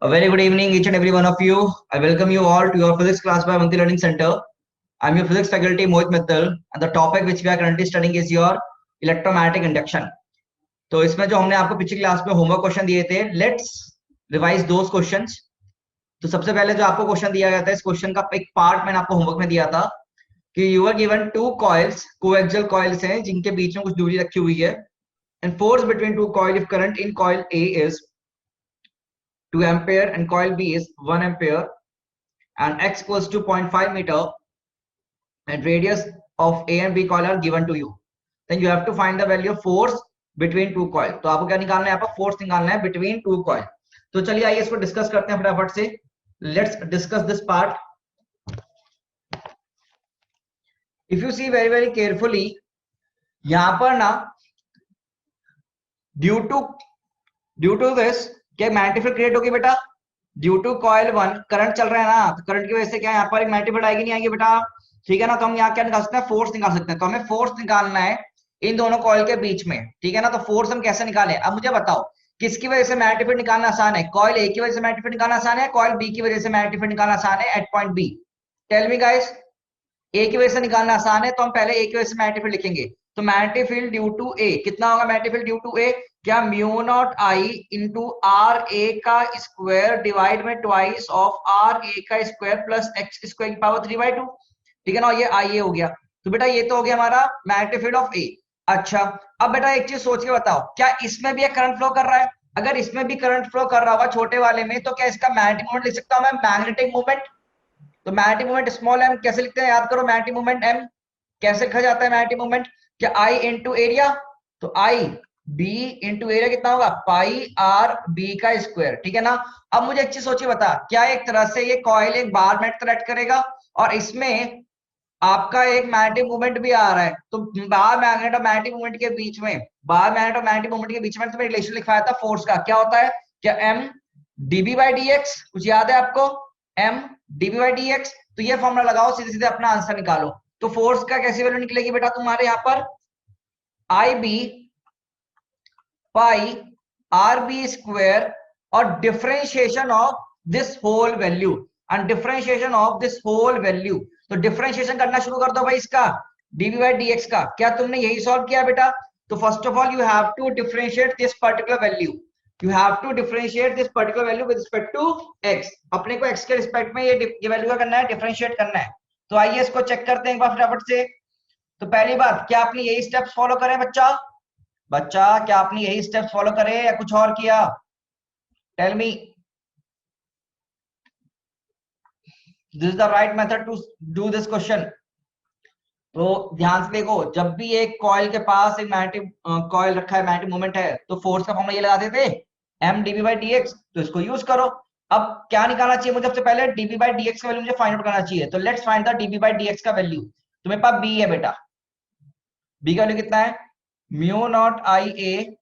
A very good evening, each and every one of you. I welcome you all to your physics class by Avanti Learning Center. I'm your physics faculty Mohit Mittal, and the topic which we are currently studying is your electromagnetic induction. तो इसमें जो हमने आपको पिछली class में homework question दिए थे, let's revise those questions. तो सबसे पहले जो आपको क्वेश्चन दिया गया था, इस क्वेश्चन का एक पार्ट मैंने आपको होमवर्क में दिया था कि you are given two coils, coaxial coils हैं जिनके बीच में कुछ दूरी रखी हुई है, and force between two coil if current in coil A is 2 ampere and coil B is 1 ampere and x equals to 0.5 meter and radius of A and B coil are given to you. Then you have to find the value of force between two coil. तो आपको क्या निकालना है? यहाँ पर force निकालना है between two coil. तो चलिए आइए इसको डिस्कस करते हैं फटाफट से. Let's discuss this part. If you see very carefully, यहाँ पर ना due to this क्या मैग्नेटिक फील्ड क्रिएट होगी बेटा? ड्यू टू कॉइल 1 करंट चल रहा है ना, तो करंट की वजह से क्या यहाँ पर एक मैग्नेटिक फील्ड आएगी नहीं आएगी बेटा? ठीक है ना. तो हम यहाँ क्या निकाल सकते हैं? फोर्स निकाल सकते हैं. तो हमें फोर्स निकालना है इन दोनों कॉइल के बीच में. ठीक है ना. तो फोर्स हम कैसे निकालें? अब मुझे बताओ किसकी वजह से मैग्नेटिक फील्ड निकालना आसान है? कॉइल ए की वजह से मैग्नेटिक फील्ड निकालना आसान है, कॉइल बी की वजह से मैग्नेटिक फील्ड निकालना आसान है at point B? Tell me guys. A की वजह से निकालना आसान है, तो हम पहले ए की वजह से मैग्नेटिक फील्ड लिखेंगे. तो magnetic field due to A कितना होगा? Magnetic field due to A क्या mu naught I into R A का स्क्वायर डिवाइड में ट्वाइस ऑफ आर ए का स्क्वायर प्लस एक्स स्क्वायर की पावर 3/2. ठीक है ना. ये आई ए हो गया. तो बेटा ये तो हो गया हमारा मैग्नेटिक फील्ड ऑफ ए. अच्छा, अब बेटा एक चीज सोच के बताओ, क्या इसमें भी एक करंट फ्लो कर रहा है? अगर इसमें भी करंट फ्लो कर रहा होगा छोटे वाले में, तो क्या इसका मैग्नेटिक मोमेंट लिख सकता हूं मैं? Magnetic moment. तो मैग्नेटिक मोमेंट स्मॉल एम कैसे लिखते हैं? याद करो. मैग्नेटिक मोमेंट एम कैसे लिखा जाता है? मैग्नेटिक मोमेंट क्या आई इंटू एरिया. तो आई बी इंटू एरिया कितना होगा? पाई आर बी का स्क्वायर. ठीक है ना. अब मुझे एक चीज सोचिए, बता क्या एक तरह से ये कॉइल एक बार मैग्नेट एक्ट करेगा और इसमें आपका एक मैग्नेटिक मूवमेंट भी आ रहा है. तो बार मैग्नेट और मैग्नेटिक मूवमेंट के बीच में, बार मैग्नेट और मैग्नेटिक मूवमेंट के बीच में तो रिलेशन लिखवाया था फोर्स का. क्या होता है? क्या M DB by D X. कुछ याद है आपको? M DB by D X. तो ये फॉर्मूला लगाओ, सीधे सीधे अपना आंसर निकालो. तो फोर्स का कैसी वैल्यू निकलेगी बेटा तुम्हारे यहाँ पर? I B pi R B square और differentiation of this whole value and differentiation of this whole value. तो डिफरेंशिएशन करना शुरू कर दो भाई इसका डीवी बाई डी एक्स का. क्या तुमने यही सॉल्व किया बेटा? तो first of all you have to differentiate this particular value. You have to differentiate this particular value with respect to X. अपने को एक्स के रिस्पेक्ट में ये वैल्यू का करना है, डिफरेंशिएट करना है. तो आइए इसको चेक करते हैं एक बार फटाफट से. तो पहली बात, क्या आपने यही स्टेप्स फॉलो करें बच्चा? क्या आपने यही स्टेप्स फॉलो करे या कुछ और किया? Tell me. This is the right method to do this question. तो ध्यान से देखो, जब भी एक कॉइल के पास एक मैग्नेटिक कॉइल रखा है, मैग्नेटिक मोमेंट है, तो फोर्स का फॉर्मूला ये लगा देते M DB by D X. तो इसको यूज करो. अब क्या निकालना चाहिए मुझे? सबसे पहले डीबी बाई डी एक्स का वैल्यू मुझे फाइंड आउट करना चाहिए. तो let's find the dB by D x का वैल्यू. तो मेरे पास बी है बेटा. बी का वैल्यू कितना है? Mu naught I A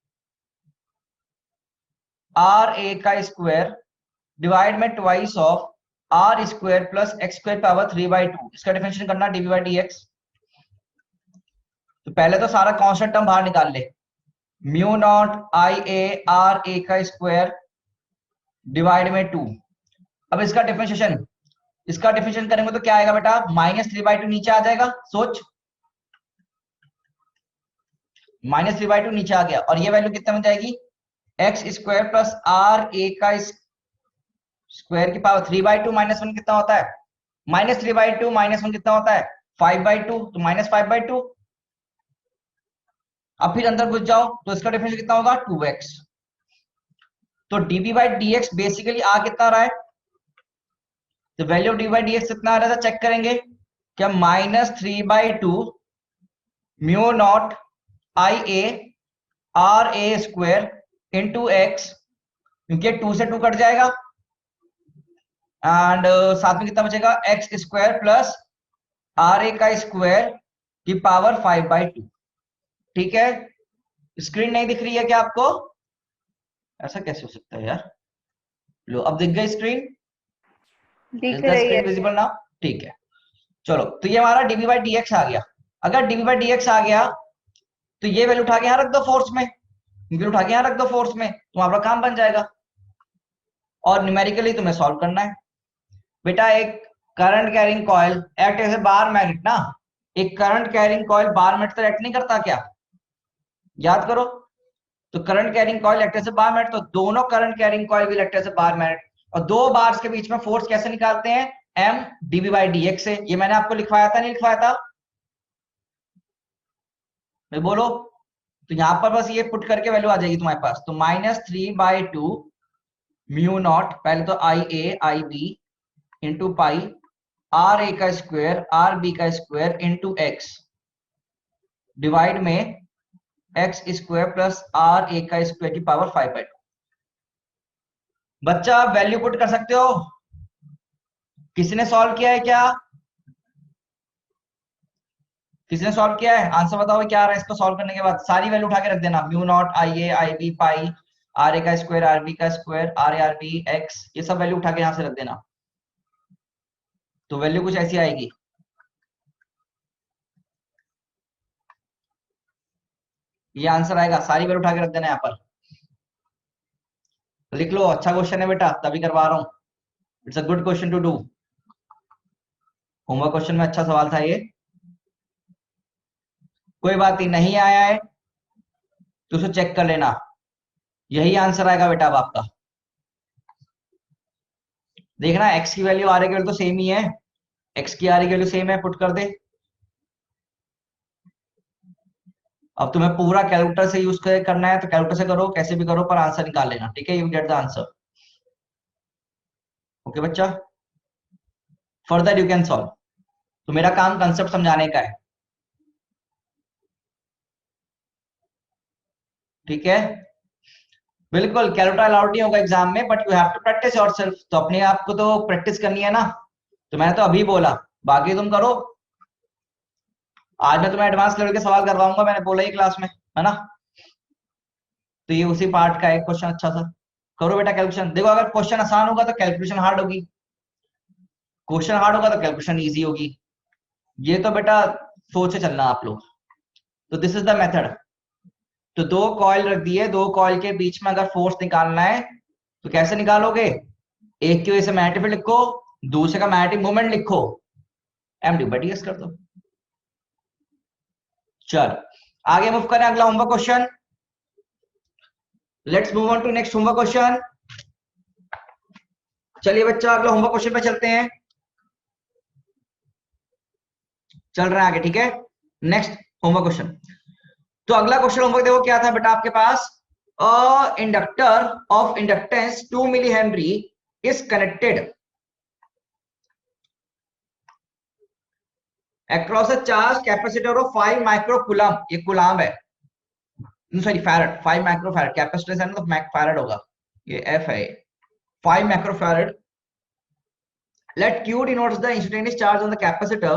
R A का स्क्वायर डिवाइड में twice of R square plus x square power 3/2. इसका डिफरेंशिएशन करना डीवी बाई डी एक्स. तो पहले तो सारा कांस्टेंट टर्म बाहर निकाल ले. Mu naught I A R A का स्क्वायर डिवाइड में 2. अब इसका डिफरेंशिएशन करेंगे तो क्या आएगा बेटा? -3/2 नीचे आ जाएगा. सोच, -3/2 नीचे आ गया और ये वैल्यू कितने में जाएगी? X square plus are A का स्क्वायर की पावर 3/2 -1 कितना होता है? -3/2 -1 कितना होता है? 5/2. तो -5/2. अब फिर अंदर घुस जाओ तो इसका डिफरेंशियल कितना होगा? 2x. तो dv बाई dx बेसिकली आ कितना रहा है? तो value of dv by dx कितना आ रहा था? चेक करेंगे. क्या? -3/2 mu naught I A R A square into x, क्योंकि 2 से 2 कट जाएगा एंड साथ में कितना बचेगा? X square plus are A का स्क्वायर की पावर 5/2. ठीक है. स्क्रीन नहीं दिख रही है क्या आपको? ऐसा कैसे हो सकता है यार? लो अब दिख गई स्क्रीन. दिख रही है. Visible now. ठीक है. चलो, तो ये हमारा डीवी बाई डी एक्स आ गया. अगर डीवी बाई डी एक्स आ गया तो ये वैल्यू उठा के यहाँ रख दो फोर्स में. उठा के यहाँ रख दो फोर्स में, तो आपका काम बन जाएगा. और न्यूमेरिकली तुम्हें सॉल्व करना है। बेटा एक current carrying coil act as a bar magnet ना, एक current carrying coil bar magnet तो एक्ट नहीं करता क्या, याद करो। तो current carrying coil act as a bar magnet, तो दोनों current carrying coil will act as a bar magnet. और दो बार्स के बीच में फोर्स कैसे निकालते हैं, M DB by D X से। ये मैंने आपको लिखवाया था नहीं लिखवाया था, मैं बोलो। तो यहां पर बस ये पुट करके वैल्यू आ जाएगी तुम्हारे पास, तो -3/2 म्यू नॉट, पहले तो आई B into pi R A का स्क्वायर आर बी का स्क्वायर इंटू एक्स, डिवाइड में x square plus are A का स्क्वायर की पावर 5/2। बच्चा आप वैल्यू पुट कर सकते हो, किसी ने सॉल्व किया है क्या, किसी ने सॉल्व किया है, आंसर बताओ क्या आ रहा है। इसको सॉल्व करने के बाद सारी वैल्यू उठा के रख देना, mu naught I B pi R A का स्क्वायर आर बी का स्क्वायर आर बी एक्स, ये सब वैल्यू उठा के यहां से रख देना। तो वैल्यू कुछ ऐसी आएगी, ये आंसर आएगा, सारी वैल्यू उठा के रख देना यहाँ पर, लिख लो। अच्छा क्वेश्चन है बेटा, तभी करवा रहा हूं, it's a good question to do. Homework question में अच्छा सवाल था ये। कोई बात नहीं आया है तो उसे चेक कर लेना, यही आंसर आएगा बेटा अब आपका। देखना एक्स की वैल्यू आर की वैल्यू तो सेम ही है, एक्स की आर की वैल्यू सेम है, पुट कर दे। अब तुम्हें पूरा कैलकुलेटर से यूज करना है तो कैलकुलेटर से करो, कैसे भी करो पर आंसर निकाल लेना, ठीक है। You get the answer, okay बच्चा। Further you can solve. तो मेरा काम कंसेप्ट समझाने का है, ठीक है। बिल्कुल कैलकुलेटर अलाउड नहीं होगा एग्जाम में, but you have to practice yourself. तो अपने आप को तो प्रैक्टिस करनी है ना, तो मैंने तो अभी बोला, बाकी तुम करो। आज मैं तुम्हें एडवांस लेवल के सवाल करवाऊंगा, मैंने बोला ही क्लास में, है ना। तो ये उसी पार्ट का एक क्वेश्चन अच्छा सा करो बेटा कैलकुलेशन। देखो अगर क्वेश्चन आसान होगा तो कैलकुलेशन हार्ड होगी, क्वेश्चन हार्ड होगा तो कैलकुलेशन इजी होगी। ये तो बेटा सोच से चलना आप लोग। तो दिस इज द मेथड। तो दो कॉइल रख दिए, दो कॉइल के बीच में अगर फोर्स निकालना है तो कैसे निकालोगे, एक की वजह से मैग्नेटिक फील्ड लिखो, दूसरे का मैग्नेटिक मोमेंट लिखो, M D by D X कर दो। चल आगे मूव करें, अगला homework question. Let's move on to next homework question. चलिए बच्चा अगला होमवर्क क्वेश्चन पे चलते हैं, चल रहे हैं आगे, ठीक है। Next homework question. तो अगला क्वेश्चन होमवर्क देखो क्या था बेटा आपके पास, a inductor of inductance 2 milli henry is connected across a charged capacitor of 5 microcoulomb, ये कूलम्ब है, सॉरी फैरड, 5 माइक्रोफैरड कैपेसिटेंस है ना, तो फैरड होगा, ये एफ है, 5 microfarad. let q denotes the instantaneous charge on the capacitor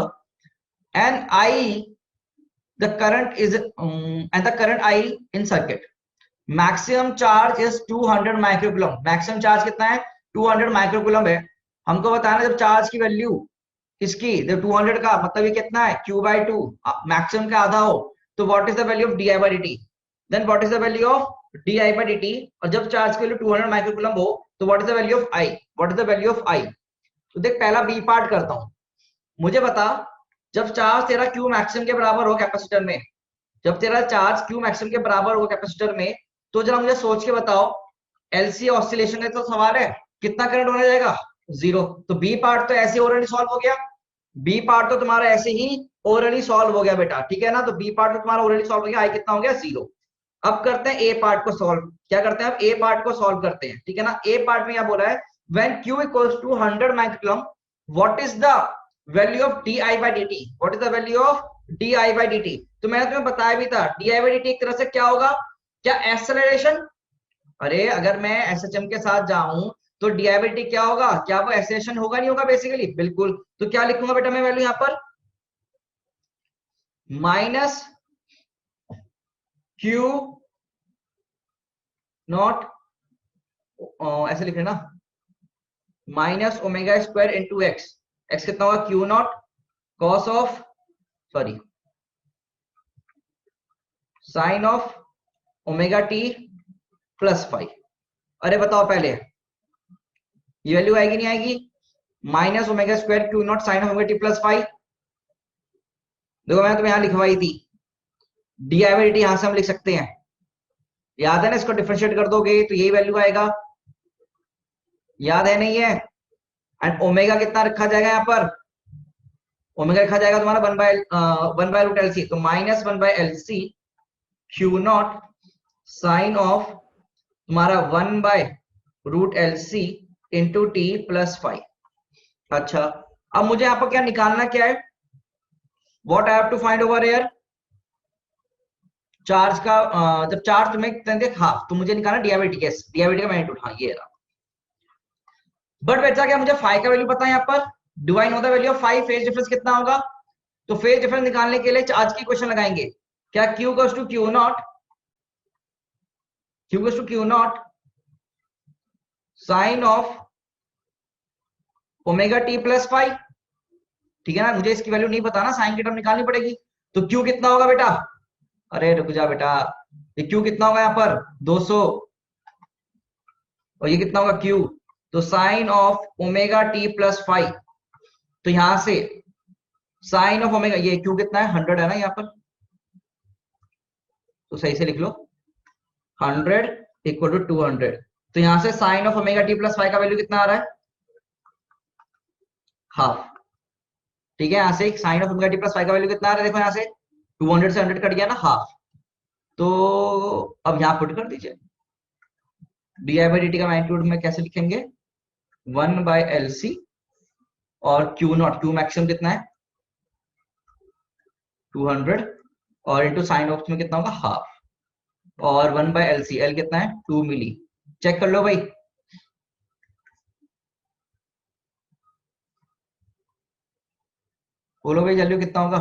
and I the current is and the current I in circuit, maximum charge is 200 microcoulomb. Maximum charge कितना है, 200 microcoulomb है। हमको बताना जब चार्ज की वैल्यू इसकी, जब 200 का मतलब ये कितना है, q/2, मैक्सिमम का आधा हो, तो what is the value of di by dt, then what is the value of di by dt। और जब चार्ज की वैल्यू 200 माइक्रोकूलम हो तो what is the value of i, what is the value of i। तो देख पहला B part करता हूं, मुझे बता जब चार्ज तेरा क्यू मैक्सिमम के बराबर हो कैपेसिटर में, जब तेरा चार्ज क्यू मैक्सिमम के बराबर हो कैपेसिटर में, तो जरा मुझे सोच के बताओ, एलसी ऑसिलेशन का तो सवाल है, कितना करंट होने जाएगा, 0। तो बी पार्ट तो ऐसे ओरली सॉल्व हो गया, बी पार्ट तो तुम्हारा ऐसे ही ओरली सॉल्व हो गया बेटा, ठीक है ना। तो बी पार्ट तो तुम्हारा ओरली सॉल्व हो गया, आई कितना हो गया, 0। अब करते हैं ए पार्ट को सॉल्व, क्या करते हैं अब ए पार्ट को सॉल्व करते हैं, ठीक है ना। ए पार्ट में क्या बोला है, when q equals to 100 microcoulomb, what is the value of di by dt, what is the value of di by dt। तो मैंने तुम्हें बताया भी था di by dt एक तरह से क्या होगा, क्या एक्सेलरेशन। अरे अगर मैं एसएचएम के साथ जाऊं तो di by dt क्या होगा, क्या वो एक्सेलरेशन होगा नहीं होगा, बेसिकली बिल्कुल। तो क्या लिखूंगा बेटा मैं वैल्यू यहाँ पर, माइनस क्यू नॉट, ऐसे लिख रहे ना, minus omega square into x, x कितना होगा, Q not cos of, sorry sine of omega T plus 5। अरे बताओ पहले ये वैल्यू आएगी नहीं आएगी? Minus omega square Q naught sine omega T plus five. देखो मैंने तुम्हें यहां लिखवाई थी, डी आई बाई डी यहां से हम लिख सकते हैं, याद है ना? इसको डिफरेंशिएट कर दोगे तो यही वैल्यू आएगा, याद है नहीं है? एंड ओमेगा कितना रखा जाएगा यहाँ पर? ओमेगा रखा जाएगा तुम्हारा one by root L C, तो minus one by L C Q naught sine of तुम्हारा one by root L C into T plus five. अच्छा, अब मुझे यहाँ पर क्या निकालना क्या है? What I have to find over here? Charge का जब चार्ज तुम्हें हाफ, तो मुझे निकालना डीआईटी का मैग्नीट्यूड। हाँ ये रहा। बट बेटा क्या मुझे फाइव का वैल्यू पता है? यहाँ पर do I know the value of five? Phase difference कितना होगा? तो फेज डिफरेंस निकालने के लिए आज की क्वेश्चन लगाएंगे। क्या Q goes to Q naught, Q goes to Q naught sine of omega T plus five, ठीक है ना? मुझे इसकी वैल्यू नहीं पता ना, साइन की टर्म निकालनी पड़ेगी। तो Q कितना होगा बेटा? अरे रुक जा बेटा, ये Q कितना होगा यहाँ पर? 200। और ये कितना होगा Q? तो sine of omega T plus five, तो यहां से साइन ऑफ ओमेगा, ये Q कितना है? 100 है ना यहाँ पर, तो सही से लिख लो 100 इक्वल टू 200। तो यहां से sine of omega T plus five का वैल्यू कितना आ रहा है? हाफ। ठीक है, यहां से sine of omega T plus five का वैल्यू कितना आ रहा है? देखो यहां से 200 से 100 कट गया ना, हाफ। तो अब यहां पुट कर दीजिए, D I by D T का मैग्नीट्यूड में कैसे लिखेंगे? 1 बाय एल सी और क्यू नॉट, क्यू मैक्सिमम कितना है? 200 और इंटू साइन ऑफ में कितना होगा? हाफ। और 1 बाय एल सी, एल कितना है? 2 मिली। चेक कर लो भाई, बोलो भाई वैल्यू कितना होगा?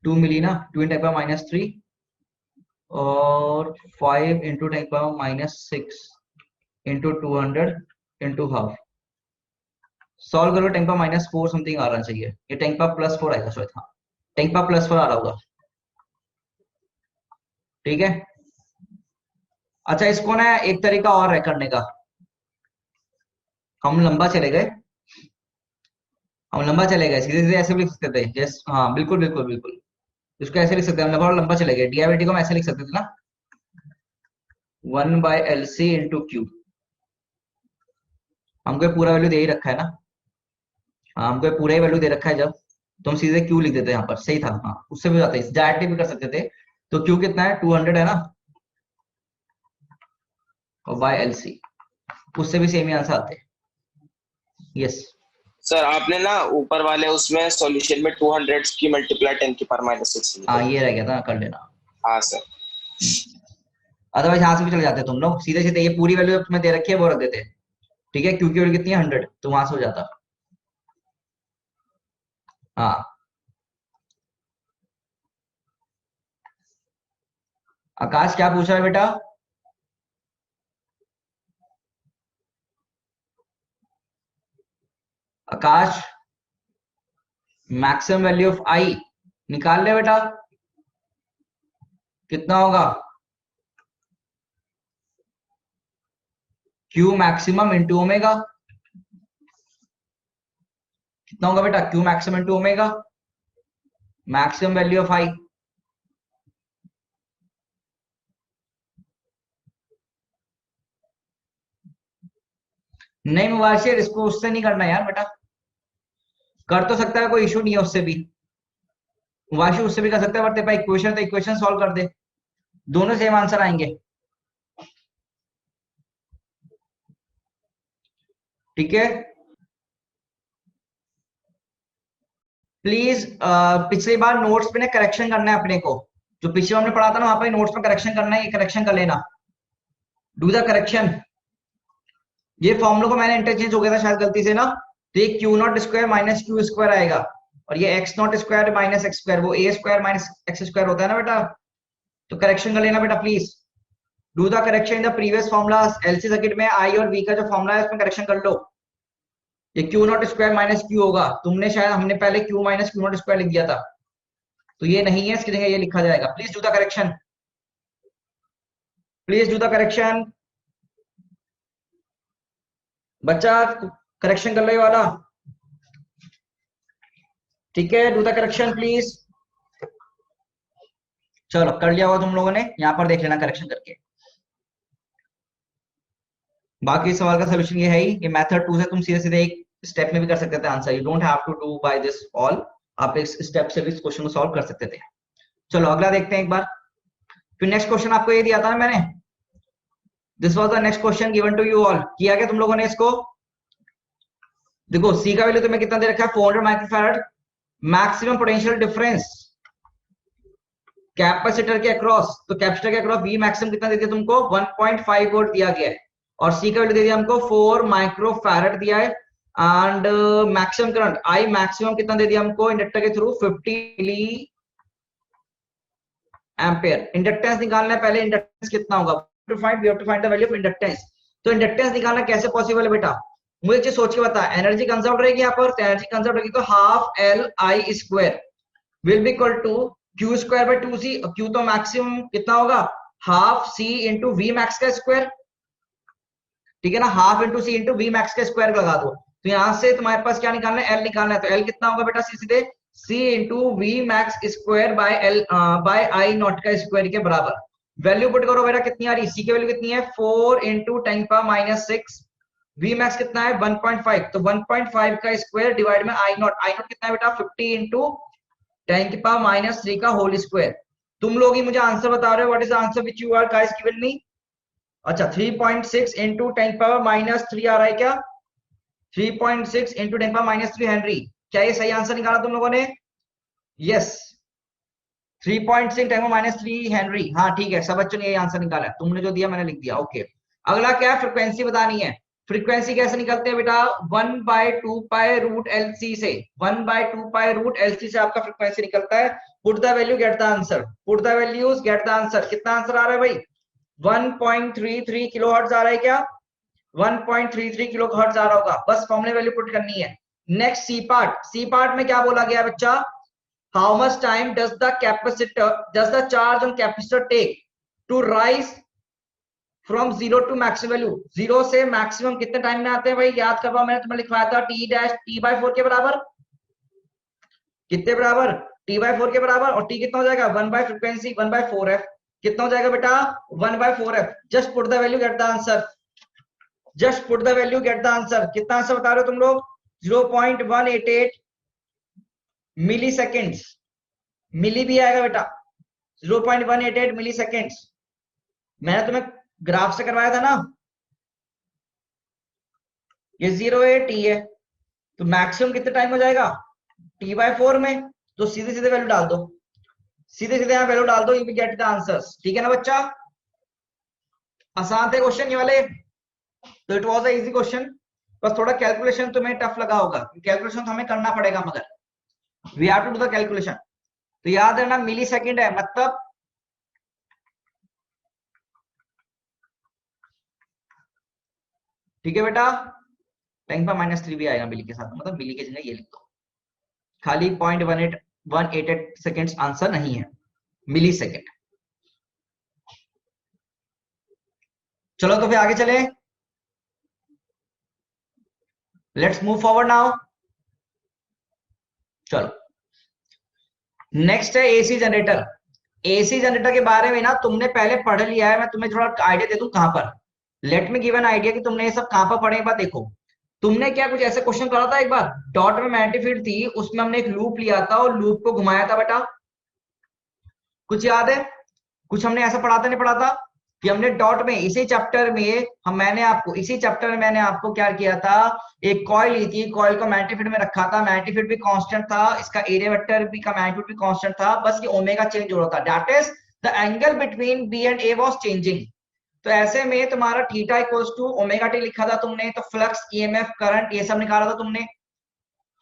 2 मिली ना, 2 × 10⁻³ और 5 into 10⁻⁶ into 200 into half. Solve करो, 10⁻⁴ समथिंग आ रहा चाहिए, ये 10⁻+4 आएगा शायद। हाँ 10⁻+4 आ रहा होगा, ठीक है। अच्छा इसको ना एक तरीका और है करने का, हम लंबा चले गए, सीधे सीधे ऐसे भी लिख सकते थे जैसे, हाँ बिल्कुल बिल्कुल बिल्कुल, इसको ऐसे लिख सकते हैं, हम बहुत लंबा चले गए, डीआईटी को हम ऐसे लिख सकते थे ना, 1 by L C into Q. हमको पूरा वैल्यू दे ही रखा है ना, हाँ हमको पूरा ही वैल्यू दे रखा है, जब तो हम सीधे क्यू लिख देते हैं यहाँ पर, सही था। हाँ उससे भी जाते डायरेक्टली भी कर सकते थे। तो क्यू कितना है? 200 है ना, और बाय एल सी, उससे भी सेम ही आंसर आते हैं। यस सर आपने ना ऊपर वाले उसमें सॉल्यूशन में 200 की मल्टीप्लाई 10⁻⁶ हाँ ये रह गया था, कर लेना। हाँ सर। अदरवाइज यहाँ से भी चले जाते तुम लोग, सीधे सीधे ये पूरी वैल्यू तुम्हें दे रखी है वो रख देते, ठीक है। क्यू की वैल्यू कितनी है? 100, तो वहां से हो जाता। हाँ आकाश क्या पूछा है बेटा? आकाश मैक्सिमम वैल्यू ऑफ आई निकाल ले बेटा, कितना होगा? क्यू मैक्सिमम इंटू ओमेगा, कितना होगा बेटा? Q maximum into omega, maximum value of I. नहीं मुबाशिर, इसको उससे नहीं करना यार बेटा, कर तो सकता है, कोई इशू नहीं है उससे भी, मुबाशिर उससे भी कर सकता है, बट तेरे पास इक्वेशन, तो इक्वेशन सॉल्व कर दे, दोनों सेम आंसर आएंगे, ठीक है। प्लीज पिछली बार नोट्स पे ना करेक्शन करना है अपने को, जो पिछले हमने पढ़ा था ना वहां पे नोट्स में करेक्शन करना है, ये करेक्शन कर लेना, डू द करेक्शन। ये फॉर्मूला को मैंने इंटरचेंज हो गया था शायद गलती से ना, तो ये Q not square minus Q square आएगा, और ये x not square minus x square, वो ए स्क्वायर माइनस एक्स स्क्वायर होता है ना बेटा, तो करेक्शन कर लेना बेटा please, do the correction in the previous formula. LC circuit में आई और वी का जो फॉर्मूला है उसमें करेक्शन कर लो। ये Q not square minus Q होगा, तुमने शायद, हमने पहले Q minus Q not square लिख दिया था, तो ये नहीं है, इसकी जगह ये लिखा जाएगा। Please do the correction, please do the correction. बच्चा करेक्शन कर लो ये वाला, ठीक है, डू द करेक्शन प्लीज। चलो कर लिया होगा तुम लोगों ने, यहां पर देख लेना करेक्शन करके। बाकी सवाल का सोल्यूशन ये है ही, ये मेथड 2 से तुम सीधे सीधे एक स्टेप में भी कर सकते थे answer, you don't have to do by this all, आप इस स्टेप से भी इस क्वेश्चन को सॉल्व कर सकते थे। चलो अगला देखते हैं एक बार। फिर नेक्स्ट क्वेश्चन आपको ये दिया था ना मैंने, this was the next question given to you all, किया क्या तुम लोगों ने इसको? देखो सी का वैल्यू तुम्हें कितना दे रखा है, 400 microfarad, maximum potential difference capacitor के अक्रॉस, तो कैपेसिटर के अक्रॉस वी मैक्सिमम कितना दे दिया तुमको, 1.5 वोल्ट दिया गया है, और सी का वैल्यू दे दिया हमको 4 माइक्रो फैराड दिया है, and maximum current I maximum कितना दे दिया हमको इंडक्टर के थ्रू 50 मिली एम्पेयर। इंडक्टेंस निकालना है पहले, इंडक्टेंस कितना होगा, to find we have to find the value of inductance. तो इंडक्टेंस निकालना कैसे पॉसिबल है बेटा, मुझे एक चीज सोच के बता, एनर्जी कंजर्व रहेगी यहाँ पर, तो एनर्जी कंजर्व रहेगी तो half L I square will be equal to Q square by 2c, Q तो मैक्सिमम कितना होगा, half C into V max का स्क्वायर, ठीक है ना, half into C into V max का स्क्वायर लगा दो, तो यहां से तुम्हारे पास क्या निकालना है, एल निकालना है, तो एल कितना होगा बेटा सीधे C into V max square by L by I naught का स्क्वायर के बराबर। वैल्यू पुट करो बेटा, कितनी आ रही, सी की वैल्यू कितनी है 4 इंटू 10⁻⁶, वी मैक्स कितना है 1.5, तो 1.5 का स्क्वायर डिवाइड में आई नॉट कितना है बेटा 50 इंटू 10⁻³ का होल स्क्वायर। तुम लोग ही मुझे आंसर बता रहे हो, what is the answer which you are guys given me. अच्छा 3.6 इंटू 10⁻³ आ रहा है क्या, 3.6 इंटू 10⁻³ हेनरी, क्या ये सही आंसर निकाला तुम लोगों ने? यस 3.6 10⁻³ हेनरी, हाँ ठीक है, सब बच्चों ने ये आंसर निकाला है, तुमने जो दिया मैंने लिख दिया, ओके। अगला क्या है, फ्रिक्वेंसी बतानी है। फ्रीक्वेंसी कैसे निकलते हैं बेटा, 1/2 पाई रूट एलसी से, 1/2 पाई रूट एलसी से आपका फ्रीक्वेंसी निकलता है। Put the value gate the answer, put the values gate the answer. कितना आंसर आ रहा है भाई, 1.33 किलोहर्ट्ज आ रहा है क्या, 1.33 किलोहर्ट्ज आ रहा होगा, बस फॉर्मूले वैल्यू पुट करनी है। Next C part, C part में क्या बोला गया बच्चा, how much time does the capacitor does the charge on capacitor take to rise from 0 to maximum value, 0 से मैक्सिमम कितने टाइम में आते हैं भाई, याद करवाओ, मैंने तुम्हें लिखवाया था t/4 के बराबर, कितने बराबर, t/4 के बराबर, और t कितना हो जाएगा 1/फ्रीक्वेंसी 1/4f, कितना हो जाएगा बेटा 1/4f। Just put the value gate the answer, just put the value gate the answer. कितना आंसर बता रहे हो तुम लोग, 0.188 मिली सेकेंड्स, मिली भी आएगा बेटा, 0.188 मिली सेकेंड्स। मैंने तुम्हें ग्राफ से करवाया था ना, ये 0 है टी है, तो मैक्सिमम कितने टाइम हो जाएगा t/4 में, तो सीधे सीधे वैल्यू डाल दो, सीधे सीधे यहाँ वैल्यू डाल दो, you will get the answers, ठीक है ना बच्चा। आसान थे क्वेश्चन ये वाले, तो it was a easy question, बस थोड़ा कैलकुलेशन तुम्हें टफ लगा होगा, कैलकुलेशन तो हमें करना पड़ेगा, मगर we have to do the calculation. तो याद रखना मिली सेकेंड है, मतलब ठीक है बेटा, 10⁻³ भी आएगा मिली के साथ, मतलब मिली की जगह ये लिख दो, खाली 0.188 सेकेंड्स आंसर नहीं है, मिली सेकेंड। चलो तो फिर आगे चले, लेट्स मूव फॉरवर्ड नाउ। चलो नेक्स्ट है एसी जनरेटर। एसी जनरेटर के बारे में ना तुमने पहले पढ़ लिया है, मैं तुम्हें थोड़ा आइडिया दे दूं कहां पर, let me give an idea कि तुमने ये सब कहां पर पढ़े। एक बार देखो, तुमने क्या कुछ ऐसे क्वेश्चन करा था एक बार, डॉट में मैग्नेटिक फील्ड थी, उसमें हमने एक लूप लिया था और लूप को घुमाया था बेटा, कुछ याद है, कुछ हमने ऐसा पढ़ा था नहीं पढ़ा था कि हमने डॉट में इसी चैप्टर में मैंने आपको क्या किया था, एक कॉइल ली थी, कॉइल को मैग्नेटिक फील्ड में रखा था, मैग्नेटिक फील्ड भी कांस्टेंट था, इसका एरिया वेक्टर भी का मैग्नीट्यूड भी कांस्टेंट था, बस ये ओमेगा चेंज हो रहा था, that is the angle between B and A was changing. तो ऐसे में तुम्हारा theta equals to omega T लिखा था तुमने, तो फ्लक्स ईएमएफ करंट ये सब निकाला था तुमने,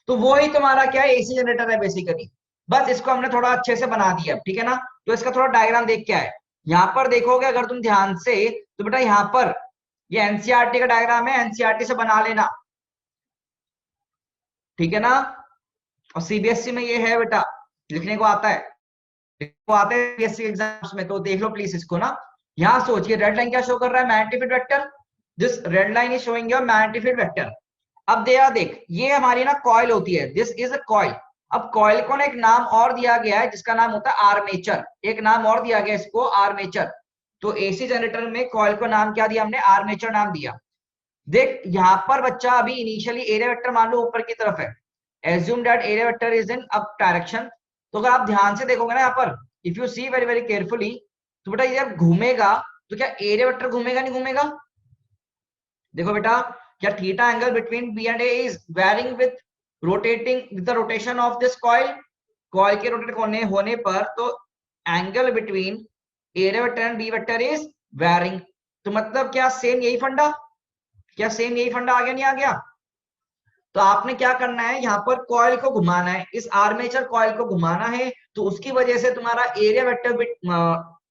तो वो ही तुम्हारा क्या है एसी जनरेटर है बेसिकली, बस इसको हमने थोड़ा अच्छे से बना दिया, ठीक है ना। तो इसका थोड़ा डायग्राम देख के आए, यहाँ पर देखोगे अगर तुम ध्यान से तो बेटा यहाँ पर ये एनसीईआरटी का डायग्राम है, एनसीईआरटी से बना लेना, ठीक है ना। और सीबीएसई में ये है बेटा, लिखने को आता है, सीबीएसई एग्जाम्स में, तो देख लो प्लीज इसको ना। यहाँ सोचिए रेड लाइन क्या शो कर रहा है, magnetic field vector, this red line is showing your magnetic field vector. अब देख ये हमारी ना कॉइल होती है, दिस इज अ कॉइल। अब कॉइल को ना एक नाम और दिया गया है जिसका नाम होता है आर्मेचर, एक नाम और दिया गया इसको आर्मेचर। तो एसी जनरेटर में कॉइल को नाम क्या दिया हमने, आर्मेचर नाम दिया। देख यहाँ पर बच्चा अभी इनिशियली एरिया वेक्टर मान लो ऊपर की तरफ है, assume that area vector is in up direction. तो अगर आप ध्यान से देखोगे ना यहाँ पर, if you see very very carefully, तो बेटा ये जब घूमेगा तो क्या एरिया वेक्टर घूमेगा नहीं घूमेगा? देखो बेटा, क्या theta angle between B and A is varying with rotating with the rotation of this coil, coil के रोटेट होने पर तो angle between area vector and B vector is varying. तो मतलब क्या सेम यही फंडा, क्या सेम यही फंडा आ गया नहीं आ गया? तो आपने क्या करना है, यहाँ पर कॉइल को घुमाना है, इस आर्मेचर कॉइल को घुमाना है, तो उसकी वजह से तुम्हारा area vector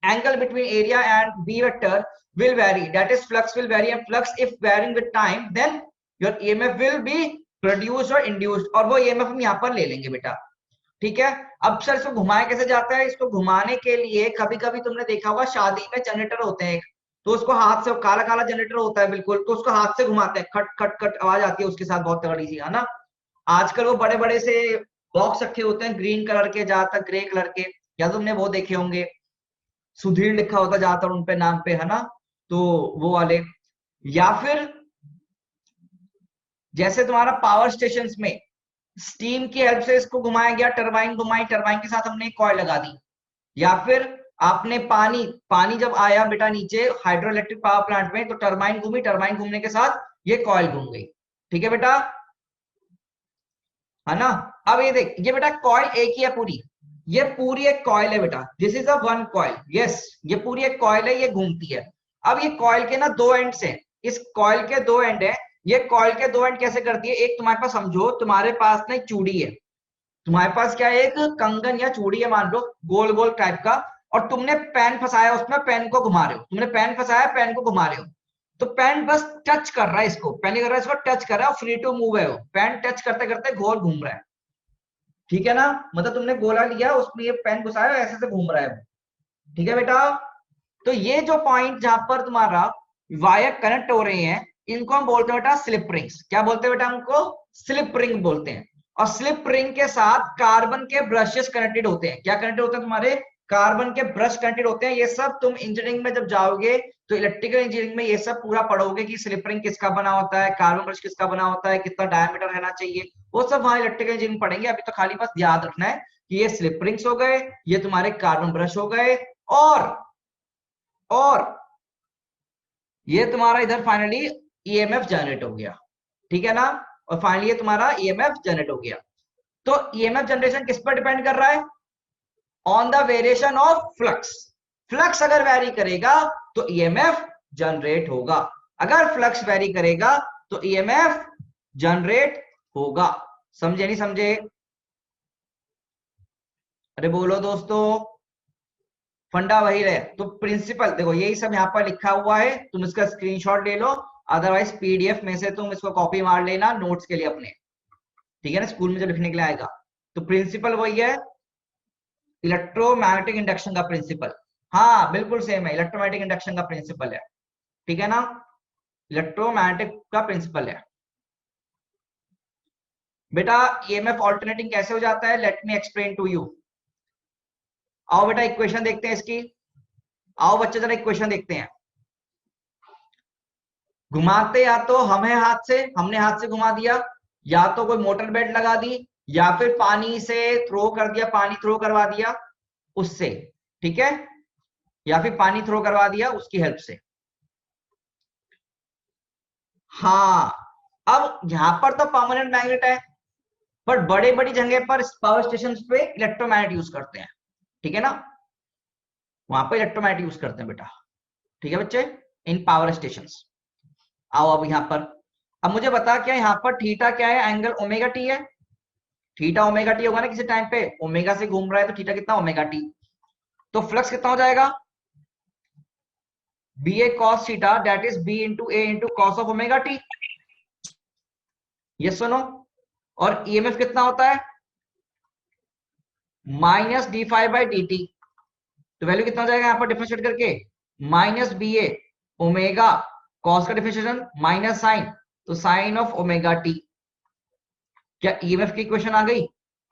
angle between area and B vector will vary, that is flux will vary, and flux if varying with time then your EMF will be produced or induced, और वो EMF हम यहाँ पर ले लेंगे बेटा। ठीक है, अब सर इसको घुमाया कैसे जाता है? इसको घुमाने के लिए कभी कभी तुमने देखा होगा शादी में जनरेटर होते हैं, तो उसको हाथ से, काला काला जनरेटर होता है बिल्कुल, तो उसको हाथ से घुमाते हैं, खट खट खट आवाज आती है उसके साथ बहुत तगड़ी सी, है ना। आजकल वो बड़े बड़े से बॉक्स रखे होते हैं ग्रीन कलर के, ज्यादातर ग्रे कलर के, या तुमने वो देखे होंगे सुधीर लिखा होता ज्यादातर उनपे नाम पे, है ना, तो वो वाले। या फिर जैसे तुम्हारा पावर स्टेशन में स्टीम की हेल्प से इसको घुमाया गया, टरबाइन घुमाई, टरबाइन के साथ हमने एक कॉइल लगा दी। या फिर आपने पानी जब आया बेटा नीचे हाइड्रो इलेक्ट्रिक पावर प्लांट में, तो टरबाइन घूमी, टरबाइन घूमने के साथ ये कॉइल घूम गई। ठीक है बेटा, है ना। अब ये देख, ये बेटा कॉइल एक ही है पूरी, ये पूरी एक कॉइल है बेटा, this is a one coil, yes ये पूरी एक कॉइल है, ये घूमती है। अब ये कॉइल के ना दो एंड्स हैं, इस कॉइल के दो एंड है, ये कॉइल के दो एंड कैसे करती है, एक तुम्हारे पास समझो तुम्हारे पास ना एक चूड़ी है, तुम्हारे पास क्या है, एक कंगन या चूड़ी है मान लो, गोल गोल टाइप का, और तुमने पेन फंसाया उसमें, पेन को घुमा रहे हो, तुमने पेन फंसाया, पेन को घुमा रहे हो, तो पेन बस टच कर रहा है इसको, पेन कर रहा है इसको, टच कर रहा है, फ्री टू मूव है वो, पेन टच करते करते गोल घूम रहा है। ठीक है ना, मतलब तुमने गोला लिया उसमें ये पेन घुसाया, ऐसे से घूम रहा है वो। ठीक है बेटा, तो ये जो पॉइंट जहां पर तुम्हारा वायर कनेक्ट हो रहे हैं, इनको हम बोलते हैं बेटा स्लिप रिंग्स। क्या बोलते हैं बेटा? हमको स्लिप रिंग बोलते हैं। और स्लिप रिंग के साथ कार्बन के ब्रशेस कनेक्टेड होते हैं। क्या कनेक्टेड होते हैं? तुम्हारे कार्बन के ब्रश कनेक्टेड होते हैं। ये सब तुम इंजीनियरिंग में जब जाओगे तो इलेक्ट्रिकल इंजीनियरिंग में ये सब पूरा पढ़ोगे कि स्लिप रिंग किसका बना होता है, कार्बन ब्रश किसका बना होता है, कितना डायमीटर रहना चाहिए, वो सब वहां इलेक्ट्रिकल इंजीनियरिंग पढ़ेंगे। अभी तो खाली बस याद रखना है कि ये स्लिप रिंग्स हो गए, ये तुम्हारे कार्बन ब्रश हो गए, और ये तुम्हारा इधर फाइनली ईएमएफ जनरेट हो गया। ठीक है ना, और फाइनली ये तुम्हारा ईएमएफ जनरेट हो गया। तो ईएमएफ जनरेशन किस पर डिपेंड कर रहा है? On the variation of flux. Flux अगर वेरी करेगा तो ईएमएफ जनरेट होगा, अगर फ्लक्स वेरी करेगा तो ईएमएफ जनरेट होगा। समझे नहीं समझे? अरे बोलो दोस्तों, फंडा वही रहे। तो प्रिंसिपल देखो यही सब यहाँ पर लिखा हुआ है, तुम इसका स्क्रीनशॉट ले लो, अदरवाइज पीडीएफ में से तुम इसको कॉपी मार लेना नोट्स के लिए अपने। ठीक है ना, स्कूल में जब लिखने के लिए आएगा। तो प्रिंसिपल वही है, इलेक्ट्रोमैग्नेटिक इंडक्शन का प्रिंसिपल। हाँ बिल्कुल सेम है, इलेक्ट्रोमैग्नेटिक इंडक्शन का प्रिंसिपल है। ठीक है ना, इलेक्ट्रोमैग्नेटिक का प्रिंसिपल है बेटा। ईएमएफ ऑल्टरनेटिंग कैसे हो जाता है? Let me explain to you. आओ बेटा इक्वेशन देखते हैं इसकी। आओ बच्चे जरा इक्वेशन देखते हैं। घुमाते या तो हमने हाथ से घुमा दिया, या तो कोई मोटर बेड लगा दी, या फिर पानी से थ्रो कर दिया, पानी थ्रो करवा दिया उससे। ठीक है, या फिर पानी थ्रो करवा दिया उसकी हेल्प से। हाँ, अब यहां पर तो परमानेंट मैग्नेट है, पर बड़े बड़ी जगह पर पावर स्टेशन पे इलेक्ट्रोमैग्नेट यूज करते हैं। ठीक है ना, वहां पर इलेक्ट्रोमैग्नेट यूज करते हैं बेटा। ठीक है बच्चे, इन पावर स्टेशंस। आओ अब यहां पर, अब मुझे बता क्या यहाँ पर थीटा क्या है? एंगल ओमेगा टी है। थीटा ओमेगा टी होगा ना किसी टाइम पे, ओमेगा से घूम रहा है तो थीटा कितना? Omega T. तो फ्लक्स कितना हो जाएगा? B A cos theta, that is B into A into cos of omega T. ये सुनो, और ईएमएफ कितना होता है? Minus D phi by D T. तो वैल्यू कितना हो जाएगा यहाँ पर डिफरेंशिएट करके? Minus B A omega cos का डिफरेंशिएशन माइनस साइन, तो साइन ऑफ ओमेगा टी। क्या ईएमएफ की इक्वेशन आ गई?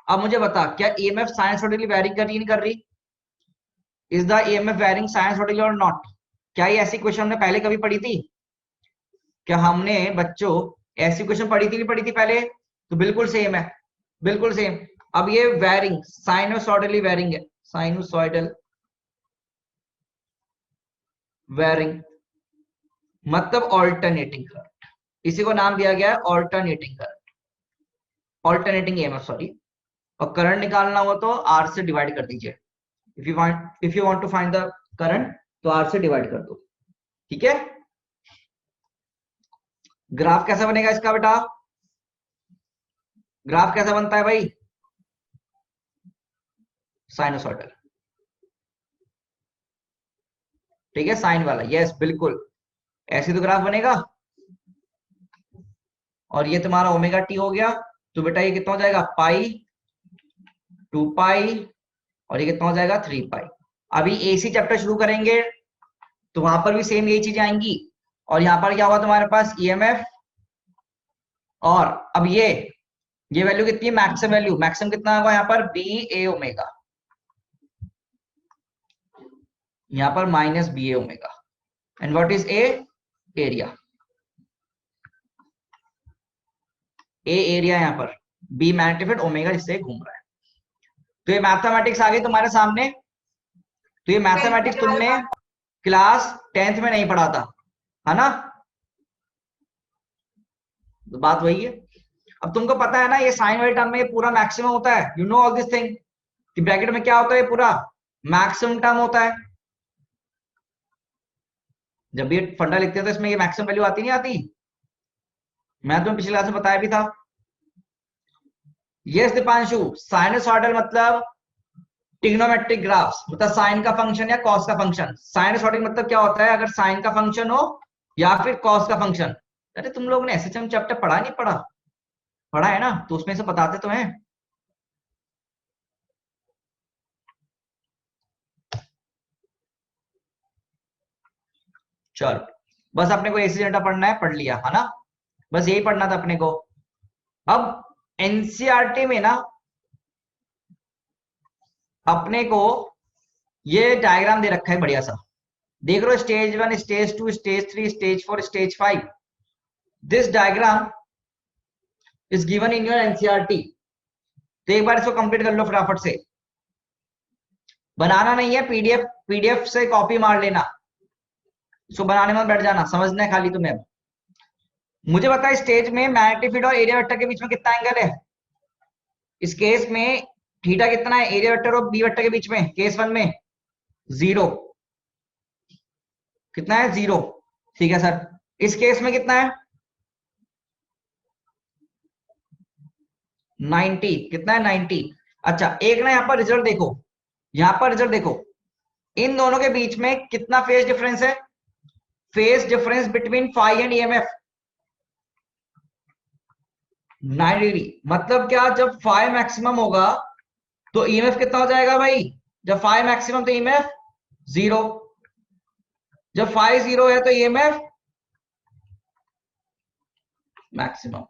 अब मुझे बता, क्या ईएमएफ साइनसोइडली वैरी कर रही नहीं कर रही? Is the EMF varying sinusoidally और नॉट? क्या ये ऐसी क्वेश्चन हमने पहले कभी पढ़ी थी? क्या हमने बच्चों ऐसी क्वेश्चन पढ़ी थी, नहीं पढ़ी थी पहले? तो बिल्कुल सेम है, बिल्कुल सेम। अब ये वैरिंग साइनोसॉइडली वैरिंग है, साइनोसॉइडल वैरिंग मतलब ऑल्टरनेटिंग करंट, इसी को नाम दिया गया है alternating current, alternating EMF sorry. और करंट निकालना हो तो आर से डिवाइड कर दीजिए। If you want to find the current तो आर से डिवाइड कर दो, ठीक है। ग्राफ कैसा बनेगा इसका बेटा? ग्राफ कैसा बनता है भाई? साइनोसॉइडल, ठीक है, साइन वाला, यस बिल्कुल ऐसे तो ग्राफ बनेगा। और ये तुम्हारा ओमेगा टी हो गया, तो बेटा ये कितना हो जाएगा? पाई, 2 पाई, और ये कितना हो जाएगा? 3 पाई। अभी एसी चैप्टर शुरू करेंगे तो वहां पर भी सेम यही चीजें आएंगी। और यहां पर क्या हुआ तुम्हारे पास? ईएमएफ, और अब ये वैल्यू कितनी है? मैक्सिमम वैल्यू, मैक्सिमम कितना होगा यहाँ पर? बी ए ओमेगा, यहाँ पर minus B A omega. And what is A? Area, A area यहाँ पर, बी मैग्नेटिक ओमेगा जिससे घूम रहा है। तो ये मैथमेटिक्स आ गई तुम्हारे सामने। तो ये मैथमेटिक्स तुमने क्लास 10th में नहीं पढ़ा था, है ना? तो बात वही है। अब तुमको पता है ना ये साइन वाले टर्म में ये पूरा मैक्सिमम होता है, you know all this thing, कि ब्रैकेट में क्या होता है? ये पूरा मैक्सिमम टर्म होता है। जब भी फंडा लिखते हैं तो इसमें ये मैक्सिमम वैल्यू आती नहीं आती? मैं तुम्हें पिछले क्लास में बताया भी था। यस दीपांशु, साइनसॉइडल मतलब ट्रिग्नोमेट्रिक ग्राफ्स, मतलब साइन का फंक्शन या कॉस का फंक्शन। साइनसॉइडल मतलब क्या होता है? अगर साइन का फंक्शन हो या फिर कॉस का फंक्शन। अरे तुम लोग ने एसएचएम चैप्टर पढ़ा नहीं पढ़ा? पढ़ा है ना, तो उसमें से बताते तो हैं। चलो बस अपने को एसी डेल्टा पढ़ना है, पढ़ लिया है ना, बस यही पढ़ना था अपने को। अब एनसीईआरटी में ना अपने को ये डायग्राम दे रखा है बढ़िया सा, देख रहे हो? Stage 1, stage 2, stage 3, stage 4, stage 5। This diagram is given in your NCERT. तो एक बार इसको कंप्लीट कर लो फटाफट से। बनाना नहीं है, पीडीएफ से कॉपी मार लेना, इसको बनाने में बैठ जाना, समझना है खाली तुम्हें। मुझे बता, स्टेज में मैग्नेटिक फील्ड और एरिया वेक्टर के बीच में कितना एंगल है? इस केस में थीटा कितना है एरिया वेक्टर और बी वेक्टर के बीच में? केस 1 में 0, कितना है? 0, ठीक है सर। इस केस में कितना है? 90, कितना है? 90। अच्छा एक ना यहाँ पर रिजल्ट देखो, यहाँ पर रिजल्ट देखो, इन दोनों के बीच में कितना फेज डिफरेंस है? Phase difference between phi and EMF 9 degree. मतलब क्या? जब फाई मैक्सिमम होगा तो ईएमएफ कितना हो जाएगा भाई? जब फाई मैक्सिमम तो ईएमएफ 0, जब फाई 0 है तो ईएमएफ मैक्सिमम।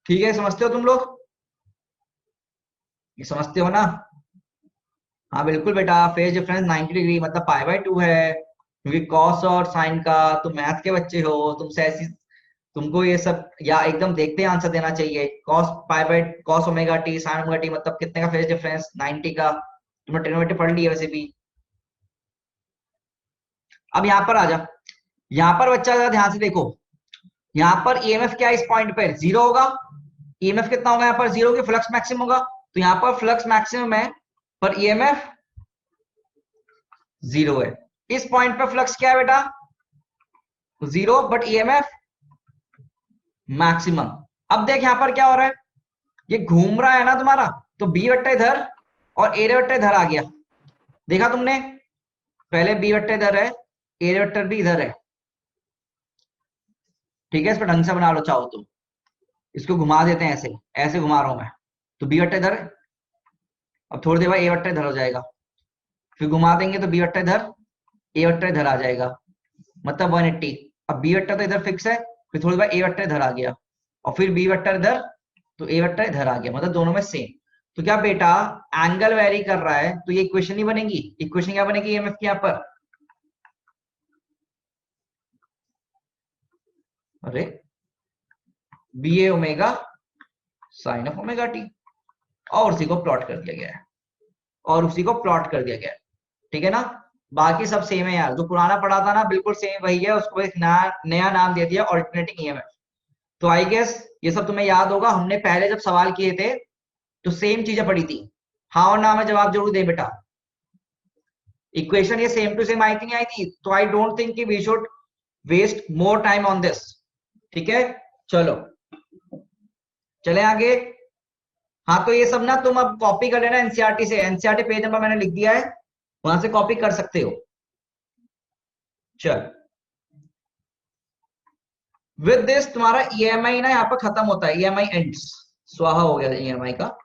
ठीक है, समझते हो तुम लोग? ये समझते हो ना? हाँ बिल्कुल बेटा, फेज डिफरेंस 90 डिग्री मतलब π/2 है, क्योंकि कॉस और साइन का तुम मैथ के बच्चे हो, तुमसे ऐसी तुमको ये सब या एकदम देखते ही आंसर देना चाहिए। Cos omega T sine omega T मतलब कितने का फेज डिफरेंस? 90 का। तुमने ट्रिग्नोमेट्री पढ़ ली है वैसे भी। अब यहाँ पर आ जा, यहाँ पर बच्चा जरा ध्यान से देखो, यहाँ पर ईएमएफ क्या है? इस पॉइंट पर 0 होगा। ईएमएफ कितना होगा यहाँ पर? 0 की फ्लक्स मैक्सिमम होगा, तो यहाँ पर फ्लक्स मैक्सिमम है पर ईएमएफ 0 है। इस पॉइंट पर फ्लक्स क्या है बेटा? 0 बट ईएमएफ मैक्सिमम। अब देख यहाँ पर क्या हो रहा है, ये घूम रहा है ना तुम्हारा, तो बी वेक्टर इधर और एरिया वेक्टर इधर आ गया। देखा तुमने? पहले बी वेक्टर इधर है, एरिया वेक्टर भी इधर है, ठीक है। इस पर ढंग से बना लो चाहो तो, इसको घुमा देते हैं, ऐसे ऐसे घुमा रहा हूं मैं, तो बी वेक्टर इधर, अब थोड़ी देर बाद ए वेक्टर इधर हो जाएगा, फिर घुमा देंगे तो बी वेक्टर इधर, ए वेक्टर इधर आ जाएगा, मतलब 180। अब बी वेक्टर तो इधर फिक्स है, फिर थोड़ी बार ए वेक्टर इधर आ गया, और फिर बी वेक्टर इधर, तो ए वेक्टर इधर आ गया, मतलब दोनों में सेम। तो क्या बेटा एंगल वेरी कर रहा है तो ये इक्वेशन नहीं बनेगी, इक्वेशन क्या बनेगी ईएमएफ के यहाँ पर, अरे B A omega sine of omega T, और उसी को प्लॉट कर दिया गया है, और उसी को प्लॉट कर दिया गया है, ठीक है ना। बाकी सब सेम है यार, जो पुराना पढ़ा था ना बिल्कुल सेम वही है, उसको एक नया नाम दे दिया ऑल्टरनेटिंग ईएमएफ। तो आई गेस ये सब तुम्हें याद होगा, हमने पहले जब सवाल किए थे तो सेम चीजें पढ़ी थी। हाँ और ना में जवाब जरूर दे बेटा, इक्वेशन ये सेम टू सेम आई थी नहीं आई थी, तो आई डोंट थिंक कि we should waste more time on this, ठीक है। चलो चले आगे। हाँ तो ये सब ना तुम अब कॉपी कर लेना एनसीईआरटी से, एनसीईआरटी पेज नंबर मैंने लिख दिया है, वहां से कॉपी कर सकते हो। चल विद दिस तुम्हारा ईएमआई ना यहाँ पर खत्म होता है, ईएमआई एंड्स, स्वाहा हो गया ईएमआई का,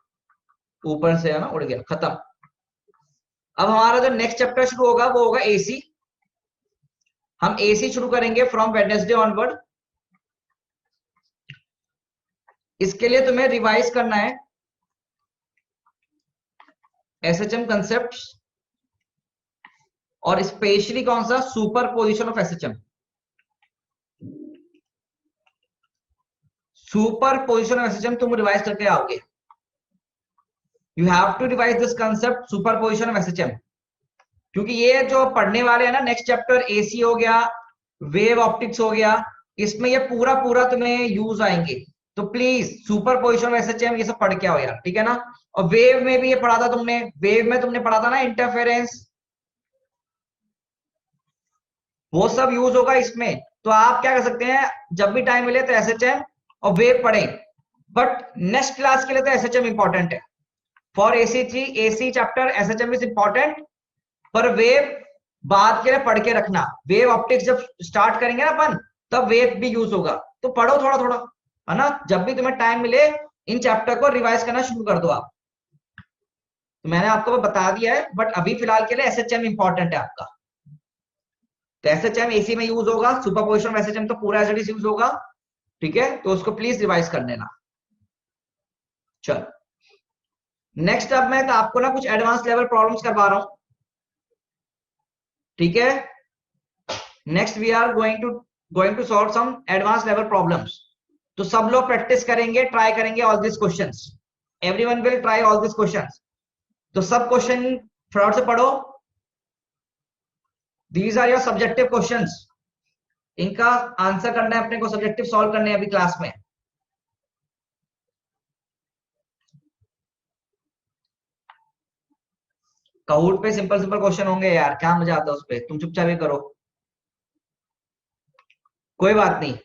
ऊपर से है ना उड़ गया, खत्म। अब हमारा जो नेक्स्ट चैप्टर शुरू होगा वो होगा एसी। हम एसी शुरू करेंगे फ्रॉम वेडनेसडे ऑनवर्ड। इसके लिए तुम्हें रिवाइज करना है एसएचएम कंसेप्ट्स, और स्पेशली कौन सा, super position of SHM. Super position of SHM तुम रिवाइज करके आओगे, you have to revise this concept super position of SHM, क्योंकि ये जो पढ़ने वाले हैं ना नेक्स्ट चैप्टर, एसी हो गया, वेव ऑप्टिक्स हो गया, इसमें ये पूरा पूरा तुम्हें यूज आएंगे। तो please super position of SHM ये सब पढ़ के आओ यार, ठीक है ना। और वेव में भी ये पढ़ा था तुमने, वेव में तुमने पढ़ा था ना इंटरफेरेंस, वो सब यूज होगा इसमें। तो आप क्या कर सकते हैं, जब भी टाइम मिले तो एसएचएम और वेव पढ़ें, बट नेक्स्ट क्लास के लिए तो एसएचएम इंपॉर्टेंट है। For AC AC chapter SHM is important, पर वेव बाद के लिए पढ़ के रखना। वेव ऑप्टिक्स जब स्टार्ट करेंगे ना अपन, तब वेव भी यूज होगा, तो पढ़ो थोड़ा थोड़ा, है ना। जब भी तुम्हें टाइम मिले इन चैप्टर को रिवाइज करना शुरू कर दो आप। तो मैंने आपको बता दिया है, बट अभी फिलहाल के लिए एसएचएम इंपॉर्टेंट है आपका। तो एसएचएम एसी में यूज होगा, सुपर पोजिशन एसएचएम तो पूरा एसएचएम यूज होगा, ठीक है। तो उसको प्लीज रिवाइज कर लेना। चल नेक्स्ट अब मैं तो आपको ना कुछ एडवांस लेवल प्रॉब्लम्स करवा रहा हूं, ठीक है। Next we are going to solve some advance level problems. तो सब लोग प्रैक्टिस करेंगे, ट्राई करेंगे all this questions, everyone will try all this questions. तो सब क्वेश्चन फ्रॉड से पढ़ो, these are your subjective questions, इनका आंसर करना है अपने को, सब्जेक्टिव सॉल्व करने हैं अभी क्लास में। काउट पे सिंपल सिंपल क्वेश्चन होंगे यार, क्या मजा आता है उस पे, तुम चुपचाप ही करो, कोई बात नहीं,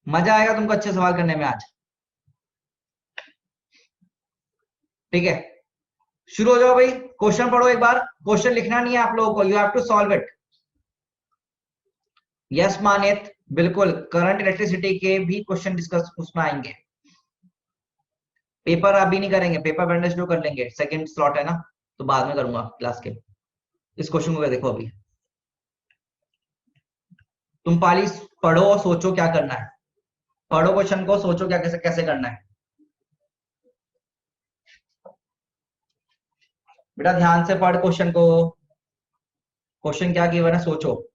मजा आएगा तुमको अच्छे सवाल करने में आज, ठीक है। शुरू हो जाओ भाई, क्वेश्चन पढ़ो एक बार, क्वेश्चन लिखना नहीं है आप लोगों को, you have to solve it. Yes Manit, बिल्कुल करंट इलेक्ट्रिसिटी के भी क्वेश्चन डिस्कस उसमें आएंगे। पेपर अभी नहीं करेंगे, पेपर वेडनेसडे शुरू कर लेंगे, सेकंड स्लॉट है ना, तो बाद में करूंगा क्लास के। इस क्वेश्चन को देखो, अभी तुम पाली पढ़ो और सोचो क्या करना है, पढ़ो क्वेश्चन को, सोचो क्या कैसे कैसे करना है। बेटा ध्यान से पढ़ क्वेश्चन को, क्वेश्चन क्या गिवन है सोचो।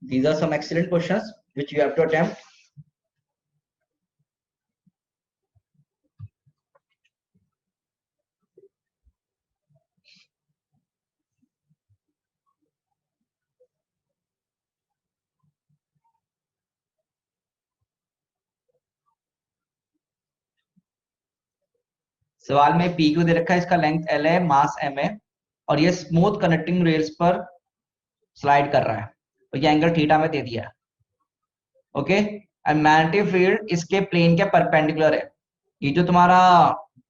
These are some excellent questions which you have to attempt. सवाल में पी क्यू दे रखा है, इसका लेंथ एल है, मास एम है, और ये स्मूथ कनेक्टिंग रेल्स पर स्लाइड कर रहा है, तो ये एंगल थीटा में दे दिया है, ओके। एंड मैग्नेटिक फील्ड इसके प्लेन के परपेंडिकुलर है। ये जो तुम्हारा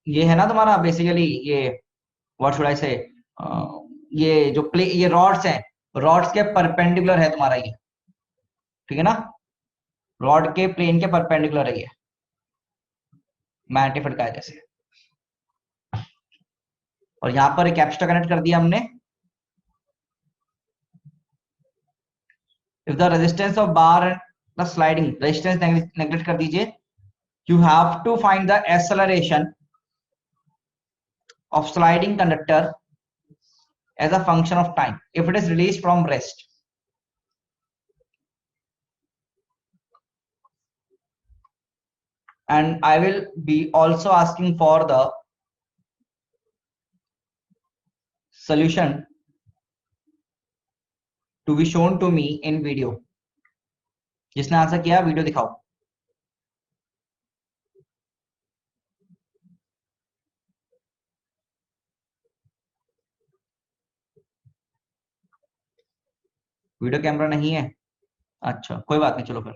ये है ना तुम्हारा बेसिकली ये व्हाट शुड आई से, ये जो ये रॉड्स हैं, रॉड्स के परपेंडिकुलर है तुम्हारा ये, ठीक है ना, रॉड के प्लेन के परपेंडिकुलर है ये, मैग्नेटिक का है जैसे। और यहां पर एक कैपेसिटर कनेक्ट कर दिया हमने। If the resistance of bar and the sliding, resistance neglect कर दीजिए, you have to find the acceleration of sliding conductor as a function of time if it is released from rest. And I will be also asking for the solution to be shown to me in video. जिसने answer किया video दिखाओ। Video camera नहीं है, अच्छा कोई बात नहीं, चलो फिर।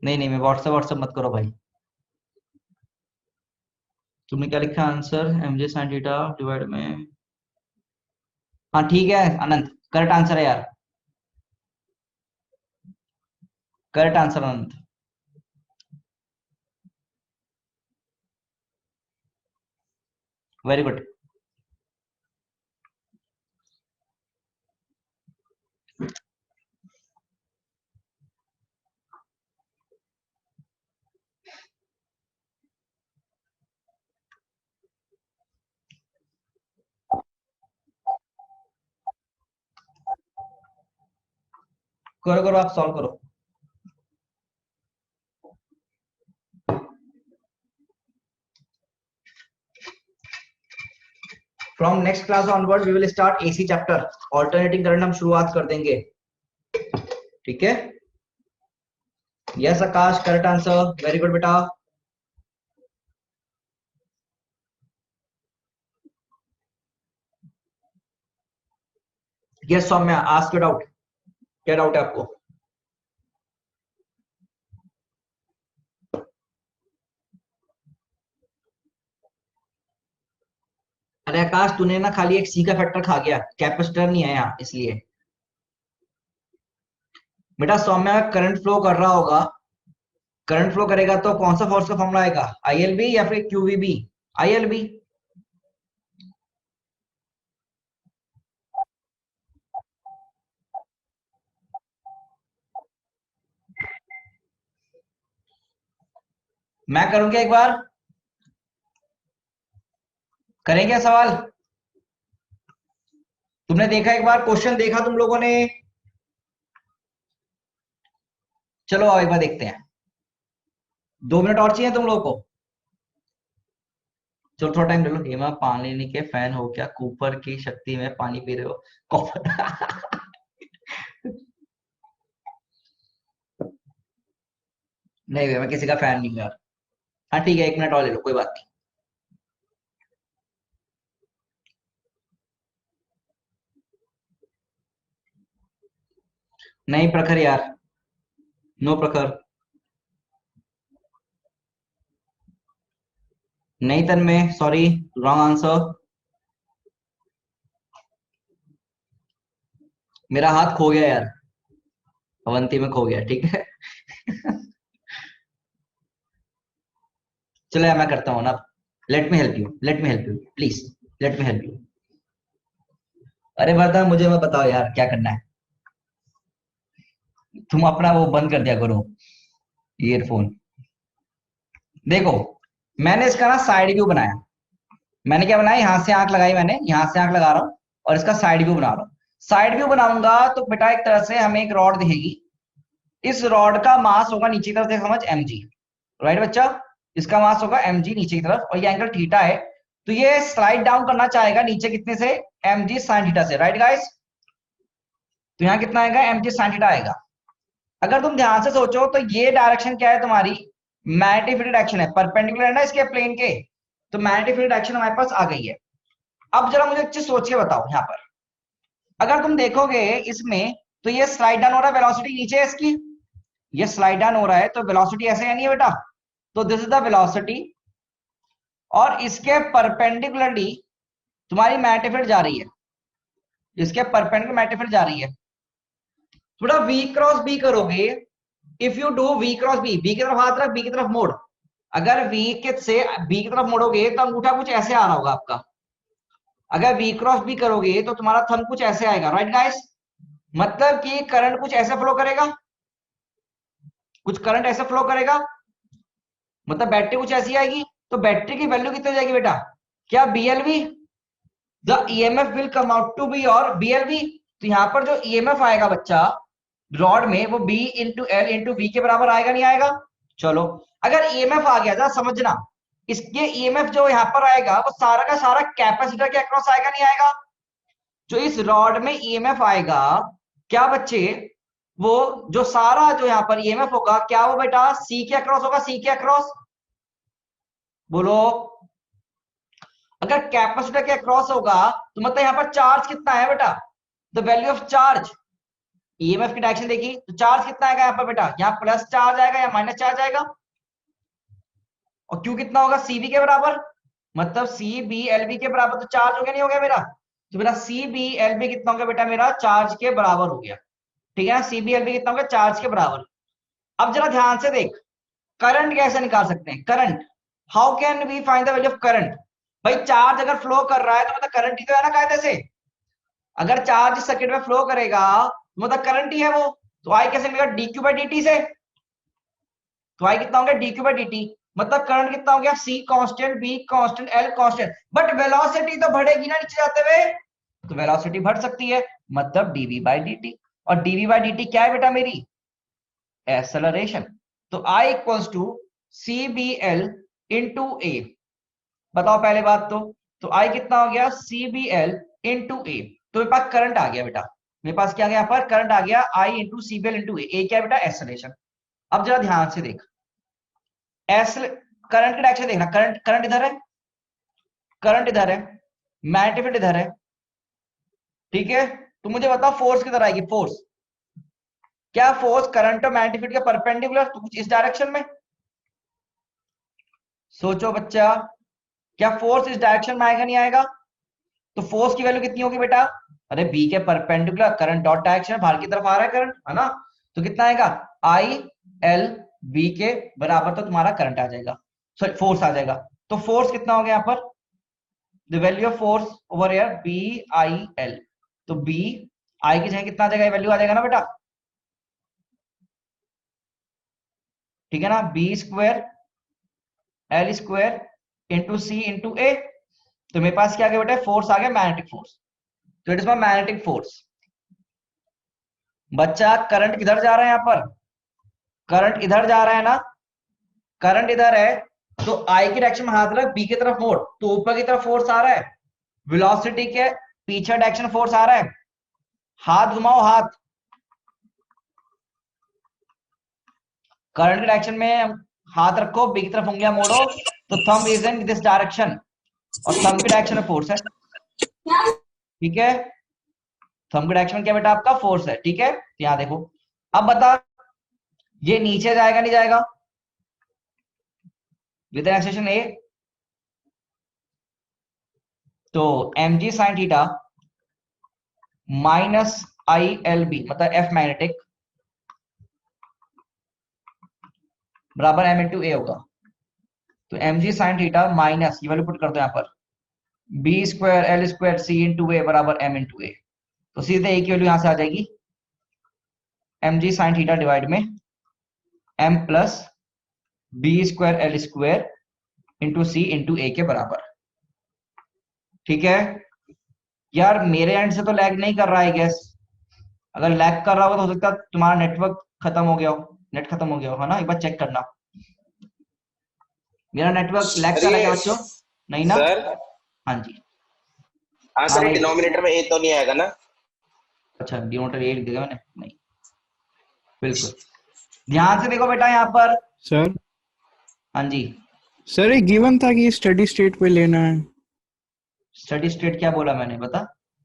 नहीं नहीं, मैं व्हाट्सएप मत करो भाई। तुमने क्या लिखा answer? mj sin theta divide में, हाँ ठीक है अनंत, करेक्ट आंसर है यार, correct answer Anant. Very good. करो करो, आप सॉल्व करो। From next class onward we will start AC chapter, alternating current हम शुरुआत कर देंगे, ठीक है। Yes Akash, correct answer, very good बेटा। Yes Saumya, ask your doubt, क्या डाउट है आपको? अरे आकाश, तूने ना खाली एक सी का फैक्टर खा गया, कैपेसिटर नहीं है यहाँ इसलिए। बेटा सौम्या करंट फ्लो कर रहा होगा, करंट फ्लो करेगा तो कौन सा फोर्स का फॉर्मूला आएगा? आईएलबी या फिर क्यूवीबी? आईएलबी। मैं करूं क्या एक बार? करें क्या सवाल? तुमने देखा एक बार क्वेश्चन देखा तुम लोगों ने? चलो आओ एक बार देखते हैं। 2 मिनट और चाहिए तुम लोगों को? चलो थोड़ा टाइम ले लो। हेमा, पानी के फैन हो क्या? कूपर की शक्ति में पानी पी रहे हो? कॉपर नहीं भैया, मैं किसी का फैन नहीं हूं यार। हाँ ठीक है, 1 मिनट और ले लो, कोई बात नहीं। नहीं प्रखर यार, नो प्रखर। नहीं तन्मय, सॉरी, रॉन्ग आंसर। मेरा हाथ खो गया यार, अवंती में खो गया, ठीक है चलो यार मैं करता हूँ ना। Late me help you, late me help you please, late me help you. अरे बता, मुझे मत बताओ यार क्या करना है। तुम अपना वो बंद कर दिया करो, ईयरफोन। देखो, मैंने इसका ना साइड व्यू बनाया। मैंने क्या बनाया? यहां से आंख लगाई, मैंने यहां से आंख लगा रहा हूं और इसका साइड व्यू बना रहा हूं। साइड व्यू बनाऊंगा तो बेटा एक तरह से हमें एक रॉड दिखेगी। इस रॉड का मास होगा नीचे की तरफ से, समझ, mg, राइट बच्चा? इसका मास होगा mg नीचे की तरफ, और ये एंगल थीटा है, तो ये स्लाइड डाउन करना चाहेगा नीचे कितने से? mg sin थीटा से, राइट गाइस? तो यहाँ कितना आएगा? mg sin थीटा आएगा। अगर तुम ध्यान से सोचो तो ये डायरेक्शन क्या है तुम्हारी? मैग्नेटिक फील्ड डायरेक्शन है, परपेंडिकुलर है ना इसके प्लेन के, तो मैग्नेटिक फील्ड डायरेक्शन हमारे पास आ गई है। अब जरा मुझे एक चीज सोच के बताओ, यहाँ पर अगर तुम देखोगे इसमें, तो ये स्लाइड डाउन हो रहा है, वेलोसिटी नीचे है इसकी, ये स्लाइड डाउन हो रहा है, तो वेलोसिटी ऐसे है नहीं है बेटा? तो दिस इज द वेलोसिटी, और इसके परपेंडिकुलरली तुम्हारी मैग्नेटिक फील्ड जा रही है, इसके परपेंडिकुलर मैग्नेटिक फील्ड जा रही है। तो बेटा V क्रॉस B करोगे, if you do V cross B, B की तरफ हाथ रख, B की तरफ मोड़, अगर V के से B की तरफ मोड़ोगे तो अंगूठा कुछ ऐसे आ रहा होगा आपका। अगर V क्रॉस B करोगे तो तुम्हारा थंब कुछ ऐसे आएगा, राइट गाइस? मतलब कि करंट कुछ ऐसे फ्लो करेगा, कुछ करंट ऐसे फ्लो करेगा, मतलब बैटरी कुछ ऐसी आएगी। तो बैटरी की वैल्यू कितनी हो जाएगी बेटा? क्या BLV, the EMF will come out to be और BLV। तो यहां पर जो EMF आएगा बच्चा रॉड में, वो B into L into V के बराबर आएगा, नहीं आएगा? चलो, अगर EMF आ गया, जरा समझना, इसके EMF जो यहां पर आएगा वो सारा का सारा कैपेसिटर के अक्रॉस आएगा, नहीं आएगा? जो इस रॉड में EMF आएगा, क्या बच्चे, वो जो सारा जो यहां पर EMF होगा, क्या वो बेटा C के अक्रॉस होगा? C के अक्रॉस बोलो। अगर कैपेसिटर के अक्रॉस होगा तो मतलब यहां पर चार्ज कितना है बेटा? The value of charge, EMF की डायरेक्शन देखी तो चार्ज कितना आएगा यहाँ पर बेटा? यहाँ प्लस चार्ज आएगा या माइनस चार्ज आएगा? और Q कितना होगा? CV के बराबर, मतलब CBLV के बराबर। तो चार्ज हो गया, नहीं हो गया मेरा? तो मेरा CBLV कितना हो गया बेटा? मेरा चार्ज के बराबर हो गया, ठीक है ना? CBLV कितना हो गया? चार्ज के बराबर। अब जरा ध्यान से देख, करंट कैसे निकाल सकते हैं? Current, how can we find the value of current? भाई चार्ज अगर फ्लो कर रहा है तो मतलब करंट ही तो है ना कायदे से। अगर चार्ज सर्किट में फ्लो करेगा मतलब करंट ही है वो। तो आई कैसे मिलेगा? dq बाई dt से। तो आई कितना हो गया? dq बाई dt, मतलब करंट कितना हो गया? C constant, B constant, L constant. But velocity तो बढ़ेगी ना नीचे जाते हुए, तो वेलोसिटी बढ़ सकती है, मतलब dv बाई dt। और dv बाई dt क्या है बेटा? मेरी एक्सेलरेशन। तो I equals to CBL into A। बताओ पहले बात तो I कितना हो गया? CBL into A। तो मेरे पास करंट आ गया बेटा, मेरे पास क्या आ गया? यहाँ पर करंट आ गया, I into CBL into A क्या है बेटा? एक्सेलरेशन। अब जरा ध्यान से देख, करंट की डायरेक्शन देखना, करंट, करंट इधर है, करंट इधर है, मैग्नेटिक फील्ड इधर है, ठीक है? तो मुझे बताओ फोर्स किधर आएगी? फोर्स, क्या फोर्स करंट और मैग्नेटिक फील्ड के परपेंडिकुलर? तो कुछ इस डायरेक्शन में सोचो बच्चा, क्या फोर्स इस डायरेक्शन में आएगा, नहीं आएगा? तो फोर्स की वैल्यू कितनी होगी बेटा? अरे बी के परपेंडिकुलर, करंट डॉट डायरेक्शन, बाहर की तरफ आ रहा है करंट, है ना? तो कितना आएगा? आई एल बी के बराबर, तो तुम्हारा करंट आ जाएगा, सॉरी फोर्स आ जाएगा। तो फोर्स कितना हो गया यहाँ पर? The value of force over here B I L. तो बी आई की जगह कितना आ जाएगा? वैल्यू आ जाएगा ना बेटा, ठीक है ना? B square L square into C into A. तो मेरे पास क्या आ गया बेटा? फोर्स आ गया, मैग्नेटिक फोर्स। तो it is my magnetic force. बच्चा करंट किधर जा रहा है? यहाँ पर करंट इधर जा रहा है ना, करंट इधर है, तो आई की डायरेक्शन में हाथ रख, बी की तरफ मोड़, तो ऊपर की तरफ फोर्स आ रहा है, वेलोसिटी के पीछे डायरेक्शन फोर्स आ रहा है। हाथ घुमाओ, हाथ, करंट की डायरेक्शन में हाथ रखो, बी की तरफ उंगलियां मोड़ो, तो thumb is in this direction, और थंब की डायरेक्शन में फोर्स है, ठीक है? थंब की डायरेक्शन क्या बेटा? आपका फोर्स है, ठीक है? यहां देखो, अब बता, ये नीचे जाएगा नहीं जाएगा विद एक्सेलरेशन ए? तो mg sin theta minus I L B, मतलब एफ मैग्नेटिक बराबर m इंटू ए होगा। तो mg sin थीटा माइनस, ये वैल्यू पुट कर दो यहाँ पर, B square L square C into A बराबर m इंटू ए। तो सीधे ए की वैल्यू यहां से आ जाएगी, mg sin थीटा डिवाइड में m plus B square L square into C into A के बराबर, ठीक है? यार मेरे एंड से तो लैग नहीं कर रहा है गैस, अगर लैग कर रहा होगा तो हो सकता है तुम्हारा नेटवर्क खत्म हो गया हो, नेट खत्म हो गया हो, है ना? एक बार चेक करना, मेरा नेटवर्क लैग कर रहा है क्या बच्चों? नहीं ना? सर, हाँ जी, हाँ हाँ सर, भाई। डिनोमिनेटर में ए तो नहीं आएगा ना? अच्छा, डिनोमिनेटर ये लिख दिया मैंने, नहीं, बिल्कुल ध्यान से देखो बेटा यहाँ पर। सर हाँ जी, सर ये गिवन था कि स्टडी स्टेट पे लेना है। स्टडी स्टेट क्या बोला मैंने? बता,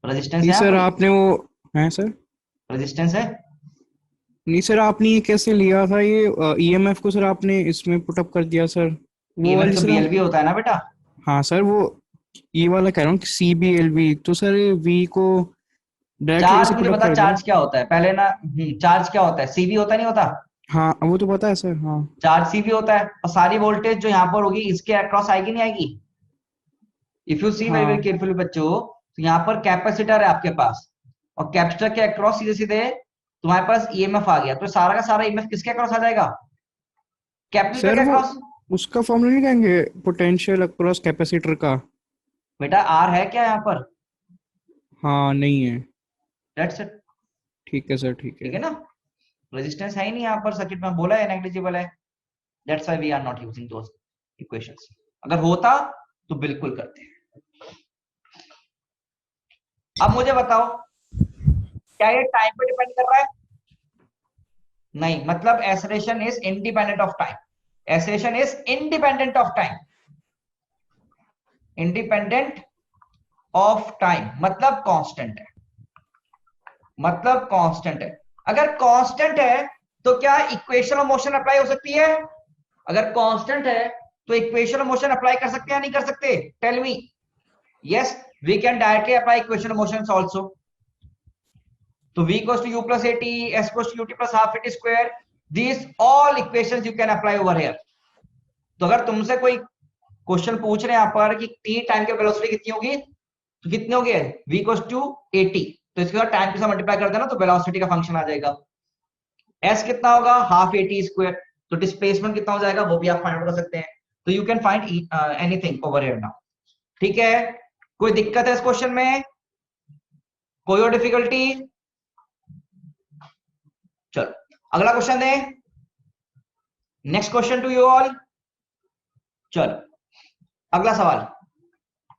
रेजिस्टेंस नहीं है सर, कोई? आपने वो है सर? रेजिस्टेंस है? नहीं सर, आपने ये कैसे लिया था? ये ईएमएफ को सर आपने इसमें पुटअप कर दिया सर, वो ईएमएफ वाली तो सर बीएलवी होता है ना बेटा। हाँ सर, वो ये वाला कह रहा हूँ कि CBLV, तो सर वी को डायरेक्टली चार्ज ऐसे मुझे पुट अप बता, कर दिया। चार्ज क्या होता है पहले ना। चार्ज क्या होता है? सीवी होता नहीं होता? हाँ वो तो पता है सर, हाँ। चार्ज सीवी होता है, और सारी वोल्टेज जो यहाँ पर होगी इसके अक्रॉस आएगी नहीं आएगी? If you see very very हाँ केयरफुली बच्चों, तो यहाँ पर कैपेसिटर है आपके पास, और कैपेसिटर के अक्रॉस सीधे सीधे तुम्हारे पास ईएमएफ आ गया, तो सारा का सारा ईएमएफ किसके अक्रॉस आ जाएगा? कैपेसिटर सर, के वो अक्रॉस। उसका फॉर्मूला नहीं कहेंगे पोटेंशियल अक्रॉस कैपेसिटर का? बेटा आर है क्या यहाँ पर? हाँ नहीं है। That's it. ठीक है सर, ठीक ठीक है। है ना? रेजिस्टेंस है ही नहीं यहाँ पर, सर्किट में बोला है नेग्लिजिबल है। That's why we are not using those equations. अगर होता तो बिल्कुल करते। अब मुझे बताओ, क्या ये टाइम पे डिपेंड कर रहा है? नहीं, मतलब acceleration is independent of time. Acceleration is independent of time. Independent of time मतलब कांस्टेंट है। मतलब कांस्टेंट है। अगर कांस्टेंट है तो क्या इक्वेशन ऑफ मोशन अप्लाई हो सकती है? अगर कांस्टेंट है तो इक्वेशन ऑफ मोशन अप्लाई कर सकते हैं या नहीं कर सकते? Tell me. Yes, we can directly apply equation of motion also. तो v equals to u plus at, s equals to ut plus half at square, these all equations you can apply over here. तो अगर तुमसे कोई question पूछ रहे हैं यहाँ पर कि t टाइम की वेलोसिटी कितनी होगी, तो कितनी होगी? v equals to at, तो इसके साथ टाइम के साथ मल्टीप्लाई कर देना तो वेलोसिटी का फंक्शन आ जाएगा। s कितना होगा? Half at square. तो डिस्प्लेसमेंट कितना हो जाएगा वो भी आप फाइंड आउट कर सकते हैं। तो you can find anything over here now. ठीक है, कोई दिक्कत है इस क्वेश्चन में? कोई और डिफिकल्टी? चलो अगला क्वेश्चन दें। Next question to you all. चलो अगला सवाल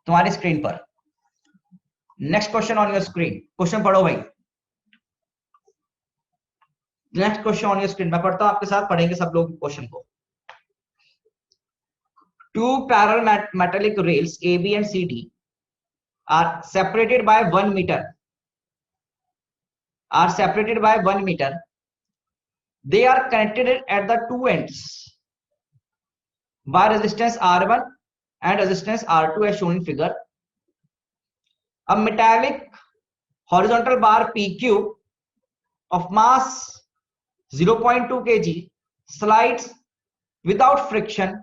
तुम्हारी स्क्रीन पर। Next question on your screen. Question पढ़ो भाई। Next question on your screen मैं पढ़ता हूं आपके साथ, पढ़ेंगे सब लोग क्वेश्चन को। Two parallel metallic rails A B and C D are separated by 1 metre. Are separated by 1 metre. They are connected at the two ends by resistance R1 and resistance R2 as shown in figure. A metallic horizontal bar PQ of mass 0.2 kg slides without friction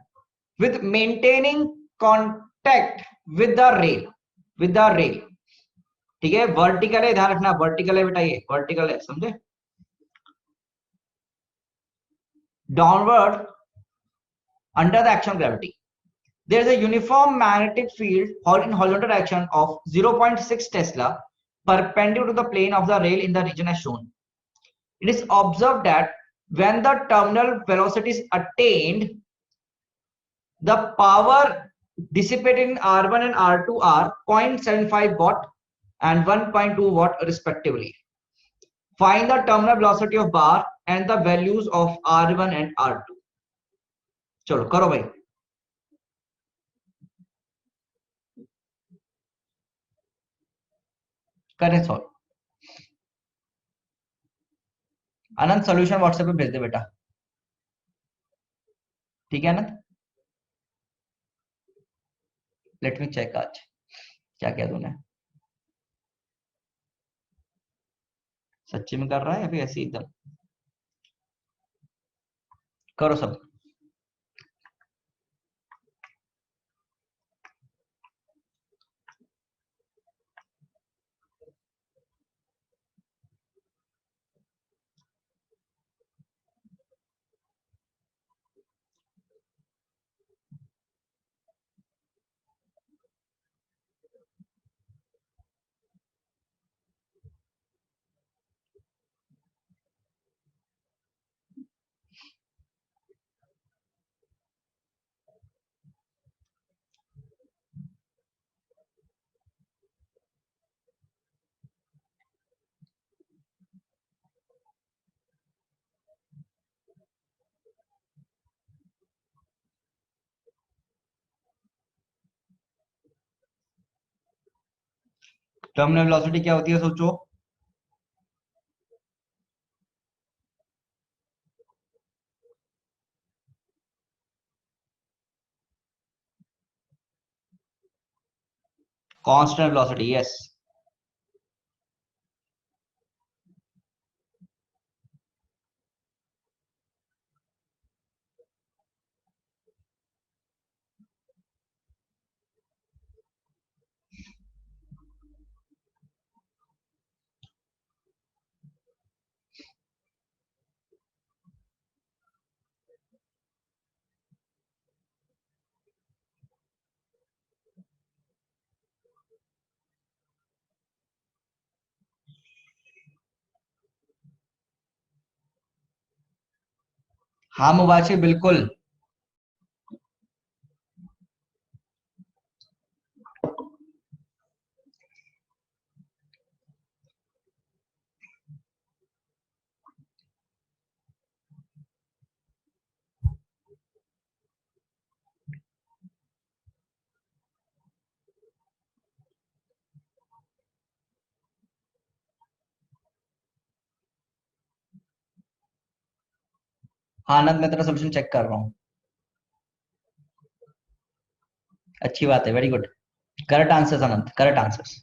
with maintaining contact with the rail. With the rail. ठीक है, vertical है, ध्यान रखना vertical है बेटा, ये vertical है, समझे? Downward under the action of gravity. There is a uniform magnetic field in horizontal direction of 0.6 Tesla perpendicular to the plane of the rail in the region as shown. It is observed that when the terminal velocity is attained, the power dissipated in R1 and R2 are 0.75 watt and 1.2 watt respectively. Find the terminal velocity of bar and the values of R1 and R2. चलो करो भाई। करें solve. अनंत solution WhatsApp पे भेज दे बेटा। ठीक है अनंत? Let me check आज क्या क्या तूने सच्ची में कर रहा है या फिर ऐसे एकदम करो सब। टर्मिनल वेलोसिटी क्या होती है सोचो। Constant velocity, yes. हाँ मुबाशिर बिल्कुल। हाँ आनंद मैं तेरा सोल्यूशन चेक कर रहा हूँ। अच्छी बात है, वेरी गुड। करेक्ट आंसर्स अनंत, करेक्ट आंसर्स।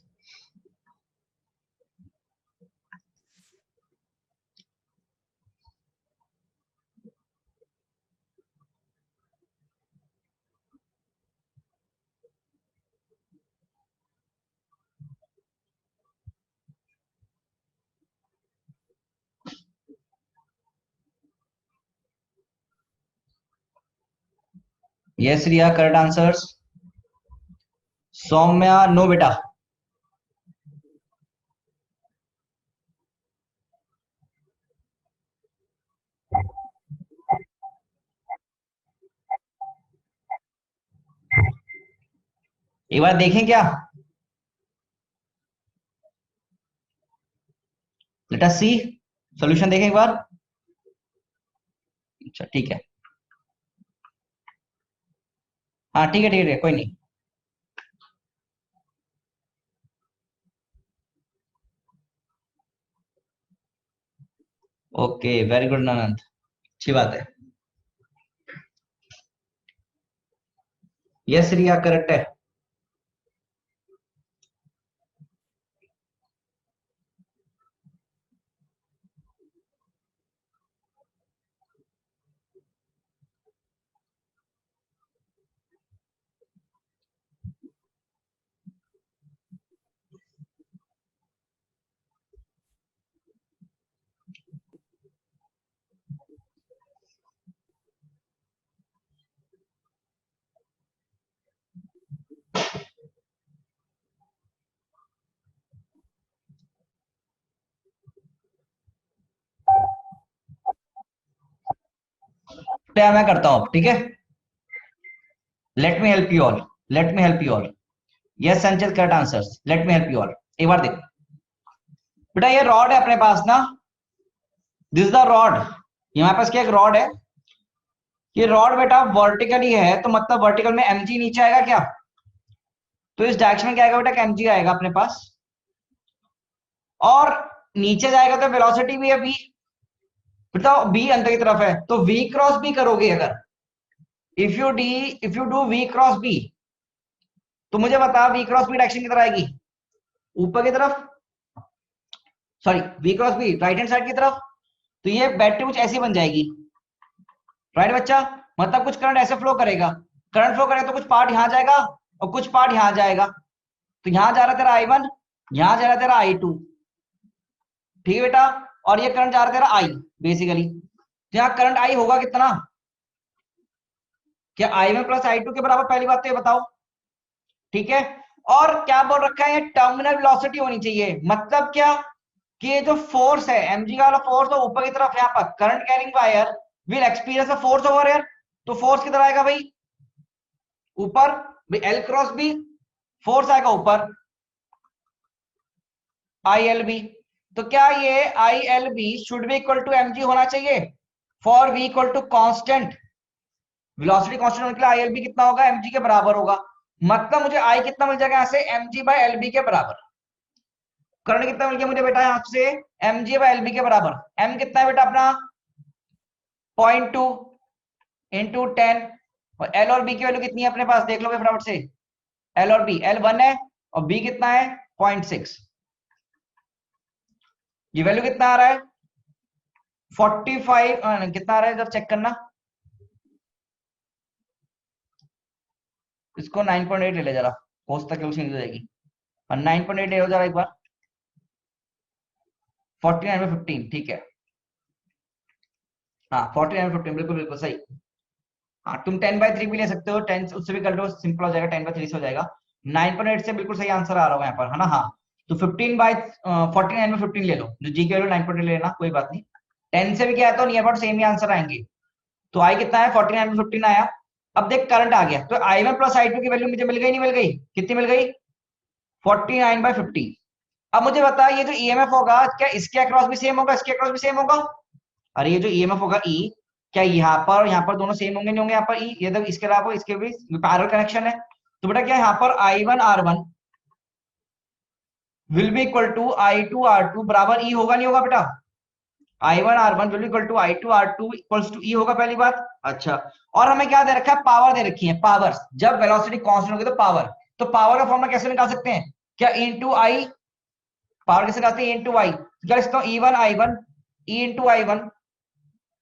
यस रिया, करेक्ट आंसर्स। सौम्या नो बेटा। एक बार देखें क्या, लेट अस सी, सॉल्यूशन देखें एक बार। अच्छा ठीक है, हाँ ठीक है ठीक है, कोई नहीं। ओके वेरी गुड अनंत, अच्छी बात है। यस रिया करेक्ट है। क्या मैं करता हूँ, ठीक है। Let me help you all, let me help you all. Yes Sanchit, correct answers, let me help you all. एक बार देखो बेटा, ये रॉड है अपने पास ना, दिस इज द रॉड। यहाँ पास क्या एक रॉड है, ये रॉड बेटा वर्टिकली है, तो मतलब वर्टिकल में mg नीचे आएगा क्या, तो इस डायरेक्शन में क्या आएगा बेटा, mg आएगा अपने पास। और नीचे जाएगा तो वेलोसिटी भी है v, बताओ b अंदर की तरफ है, तो v क्रॉस b करोगे अगर, if you do v cross b, तो मुझे बता v क्रॉस b डायरेक्शन किधर आएगी, ऊपर की तरफ, sorry v cross b right hand side की तरफ। तो ये बैटरी कुछ ऐसी बन जाएगी, राइट बच्चा, मतलब कुछ करंट ऐसे फ्लो करेगा, करंट फ्लो करेगा तो कुछ पार्ट यहां जाएगा और कुछ पार्ट यहां जाएगा, तो यहां जा रहा है तेरा i1, यहां जा रहा है तेरा i2, ठीक है बेटा, और ये करंट जा रहा है तेरा i बेसिकली। तो यहाँ करंट i होगा कितना, क्या i1 प्लस i2 के बराबर, पहली बात तो ये बताओ, ठीक है। और क्या बोल रखा है, ये टर्मिनल वेलोसिटी होनी चाहिए, मतलब क्या कि ये जो फोर्स है mg का वाला फोर्स, तो ऊपर की तरफ यहाँ पर current carrying wire will experience a force over here, तो फोर्स किधर आएगा भाई, ऊपर, भाई एल क्रॉस बी, फोर्स आएगा ऊपर आई एल बी। तो क्या ये I L B should be equal to M G होना चाहिए, for V equal to constant, velocity constant होने के लिए आई एल बी कितना होगा, एम जी के बराबर होगा, मतलब मुझे आई कितना मिल जाएगा यहाँ से, M G by L B के बराबर। करंट कितना मिल गया मुझे बेटा यहाँ से, M G by L B के बराबर। एम कितना है बेटा अपना 0.2 इंटू 10, और एल और बी की वैल्यू कितनी है अपने पास, देख लो फटाफट से, एल और बी, एल 1 है और बी कितना है 0.6, ये वैल्यू कितना आ रहा है 45, कितना आ रहा है इधर चेक करना, इसको 9.8 ले ले जरा, हो सकता है हो जाएगी, और 9.8 ले लो जरा एक बार, 49 में 15, ठीक है, हाँ 49 में 15 बिल्कुल बिल्कुल सही। हाँ तुम 10/3 भी ले सकते हो, 10 उससे भी कर लो, सिंपल हो जाएगा, 10/3 से हो जाएगा, 9.8 से बिल्कुल सही आंसर आ रहा है यहाँ पर, है ना। हाँ तो 49 में 15 ले लो, जो जी के वैल्यू 9.8 लेना, कोई बात नहीं, 10 से भी क्या है तो near about same he answer आएंगे, तो आई कितना है 49 में 15 आया। अब देख करंट आ गया, तो I1 प्लस I2 की वैल्यू मुझे मिल गई नहीं मिल गई? कितनी मिल गई? 49/50। अब मुझे बता ये जो ईएमएफ होगा क्या इसके अक्रॉस भी सेम होगा, इसके अक्रॉस भी सेम होगा? अरे ये जो ईएमएफ होगा ई, क्या यहाँ पर और यहाँ पर दोनों सेम होंगे नहीं होंगे? यहाँ पर ई, ये तो इसके अलावा इसके भी पैरेलल कनेक्शन है। तो बेटा क्या यहाँ पर I1 R1 will be equal to I2 R2 बराबर ई होगा नहीं होगा बेटा? I1 R1 will be equal to I2 R2 equals to E होगा, पहली बात। अच्छा, और हमें क्या दे रखा है? पावर दे रखी है, पावर। जब वेलोसिटी कांस्टेंट होगी तो पावर, तो पावर का फॉर्मूला कैसे निकाल सकते हैं? क्या इनटू आई, पावर कैसे निकालते हैं? Into I. क्या लिखता हूँ? E1 I1 E into I1,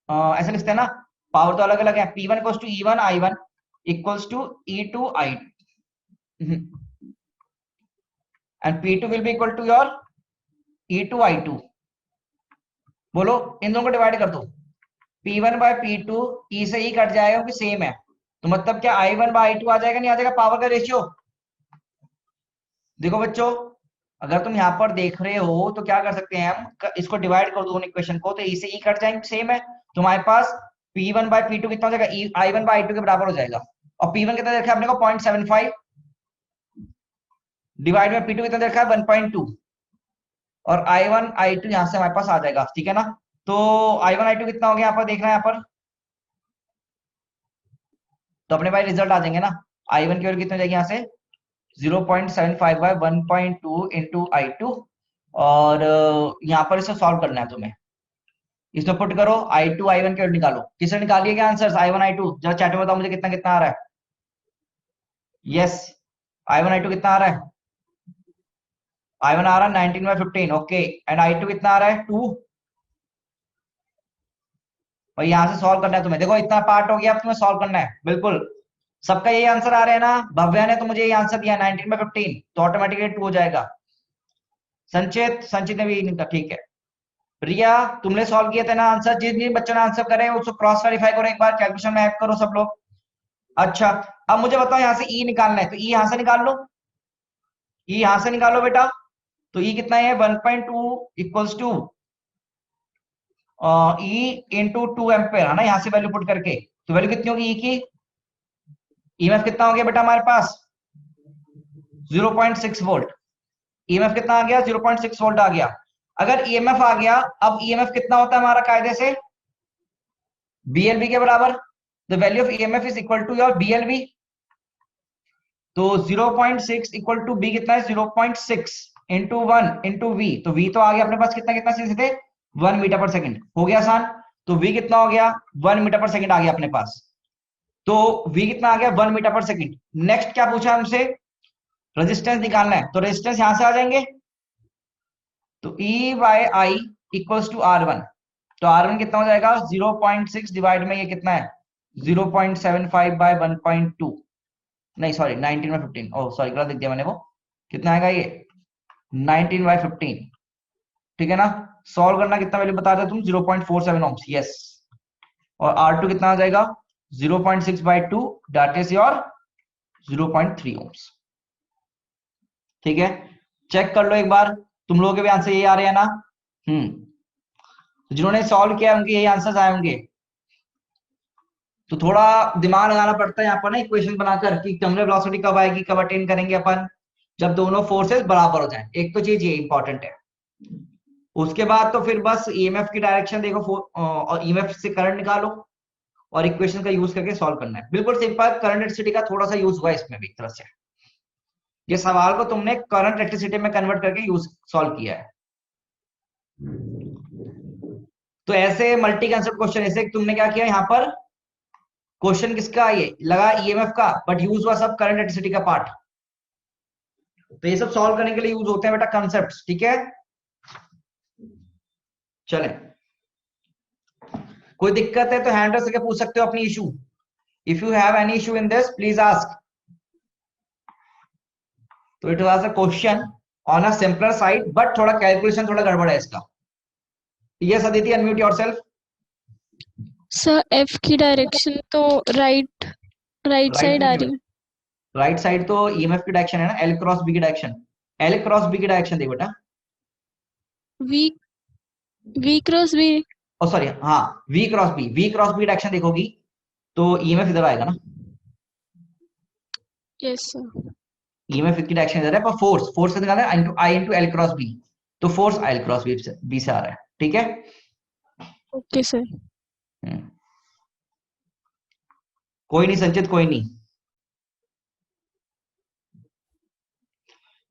ऐसे लिखते हैं ना, पावर तो अलग अलग है। P1 equals to E1 I1 equals to E2 I2 and P2 will be equal to your E2 I2। बोलो, इन दोनों को डिवाइड कर दो। P1 बाय P2 E से E कट जाएगा क्योंकि सेम है, तो मतलब क्या I1 बाय I2 आ जाएगा नहीं आ जाएगा? पावर का रेशियो। देखो बच्चों, अगर तुम यहाँ पर देख रहे हो तो क्या कर सकते हैं हम, इसको डिवाइड कर दो दोनों इक्वेशन को, तो E से E कट जाएंगे, सेम है। तुम्हारे पास P1 बाय P2 कितना हो जाएगा? I1 बाय I2 के बराबर हो जाएगा। और P1 कितना देखा आपने को? 0.75 डिवाइड में P2 कितना देखा है? 1.2 और I1 I2 यहां से हमारे पास आ जाएगा, ठीक है ना? तो I1 I2 कितना हो गया यहाँ पर देखना है, यहाँ पर तो अपने भाई रिजल्ट आ जाएंगे ना। I1 की वैल्यू कितनी हो जाएगी यहाँ से? 0.75 बाय 1.2 इंटू I2, और यहाँ पर इसे सॉल्व करना है तुम्हें। इसमें पुट करो I2 I1 की वैल्यू निकालो। किसने निकाली है क्या आंसर? I1 I2 जरा चैट में बताओ मुझे कितना कितना आ रहा है। यस, I1 I2 कितना आ रहा है? I1 आ रहा है 19/15, ओके। एंड I2 कितना आ रहा है? 2। और यहाँ से सॉल्व करना है तुम्हें। देखो इतना पार्ट हो गया, अब तुम्हें सॉल्व करना है। बिल्कुल सबका यही आंसर आ रहा है ना? भव्या ने तो मुझे ये आंसर दिया 19/15, तो ऑटोमेटिकली 2 हो जाएगा। संचित ने भी नहीं कहा, ठीक है। प्रिया तुमने सॉल्व किए थे ना आंसर? जिन जिन बच्चों ने आंसर करे उसको क्रॉस वेरीफाई करो एक बार, कैलकुलेशन में ऐड करो सब लोग। अच्छा, अब मुझे बताओ यहाँ से ई निकालना है, तो ई यहाँ से निकाल लो, ई यहाँ से निकालो बेटा। तो ई कितना है? 1.2 equals to E into 2 ampere, है ना? यहाँ से वैल्यू पुट करके, तो वैल्यू कितनी होगी ई की? ईएमएफ कितना हो गया बेटा हमारे पास? 0.6 वोल्ट। ईएमएफ कितना आ गया? 0.6 वोल्ट आ गया। अगर ईएमएफ आ गया, अब ईएमएफ कितना होता है हमारा कायदे से? बीएलबी के बराबर। The value of EMF is equal to your BLV. तो 0.6 इक्वल टू बी कितना है? 0.6 इंटू 1 इंटू वी। तो वी तो आ गया अपने पास कितना कितना सीधे सीधे 1 मीटर पर सेकंड, हो गया आसान। तो वी कितना हो गया? 1 मीटर पर सेकंड आ गया अपने पास। तो वी कितना आ गया? 1 मीटर पर सेकंड। नेक्स्ट क्या पूछा हमसे? रेजिस्टेंस निकालना है, तो रेजिस्टेंस यहां से आ जाएंगे। तो E by I equals to R1। तो R1 कितना हो जाएगा? 0.6 डिवाइड में ये कितना है? 0.75 बाय 1.2, नहीं सॉरी 19/15, ओह सॉरी गलत लिख दिया मैंने। वो कितना आएगा? ये 19/15, ठीक है ना? सॉल्व करना, कितना वैल्यू बता रहे तुम? 0.47 ohms, यस। और R2 कितना आ जाएगा? 0.6 by 2 that is your 0.3 ohms, ठीक है? चेक कर लो एक बार, तुम लोगों के भी आंसर यही आ रहे हैं ना? तो जिन्होंने सॉल्व किया उनके यही आंसर्स आए होंगे। तो थोड़ा दिमाग लगाना पड़ता है यहाँ पर ना इक्वेशन बनाकर कि टर्मिनल वेलोसिटी कब आएगी, कब अटेन करेंगे अपन, जब दोनों फोर्सेस बराबर हो जाएं। एक तो चीज ये इंपॉर्टेंट है। उसके बाद तो फिर बस ईएमएफ की डायरेक्शन देखो और ईएमएफ से करंट निकालो और इक्वेशन का यूज करके सॉल्व करना है। बिल्कुल सिंपल, करंट इलेक्ट्रिसिटी का थोड़ा सा यूज हुआ इसमें भी एक तरह से। ये सवाल को तुमने करंट इलेक्ट्रिसिटी में कन्वर्ट करके यूज सॉल्व किया है। तो ऐसे मल्टी कंसेप्ट क्वेश्चन, ऐसे तुमने क्या किया यहाँ पर? क्वेश्चन किसका? ये लगा ईएमएफ का, बट यूज हुआ सब करंट इलेक्ट्रिसिटी का पार्ट। तो ये सब सॉल्व करने के लिए यूज होते हैं बेटा कंसेप्ट्स, ठीक है? चलें, कोई दिक्कत है तो हैंड रेस करके पूछ सकते हो अपनी issue. If you have any issue in this please ask. तो it was a question on a simpler side, but थोड़ा कैलकुलेशन थोड़ा गड़बड़ है इसका। Yes Aditi, unmute yourself. Sir F की डायरेक्शन तो राइट साइड आ रही है। राइट साइड तो ईएमएफ की डायरेक्शन है ना, एल क्रॉस बी की डायरेक्शन। एल क्रॉस बी की डायरेक्शन देख बेटा। वी क्रॉस बी और सॉरी हाँ वी क्रॉस बी डायरेक्शन देखोगी तो ईएमएफ इधर आएगा ना, yes sir. ईएमएफ की डायरेक्शन इधर है, पर फोर्स कितना है I into L cross B, तो force I L cross B से आ रहा है, ठीक है। Okay sir. कोई नहीं संचित, कोई नहीं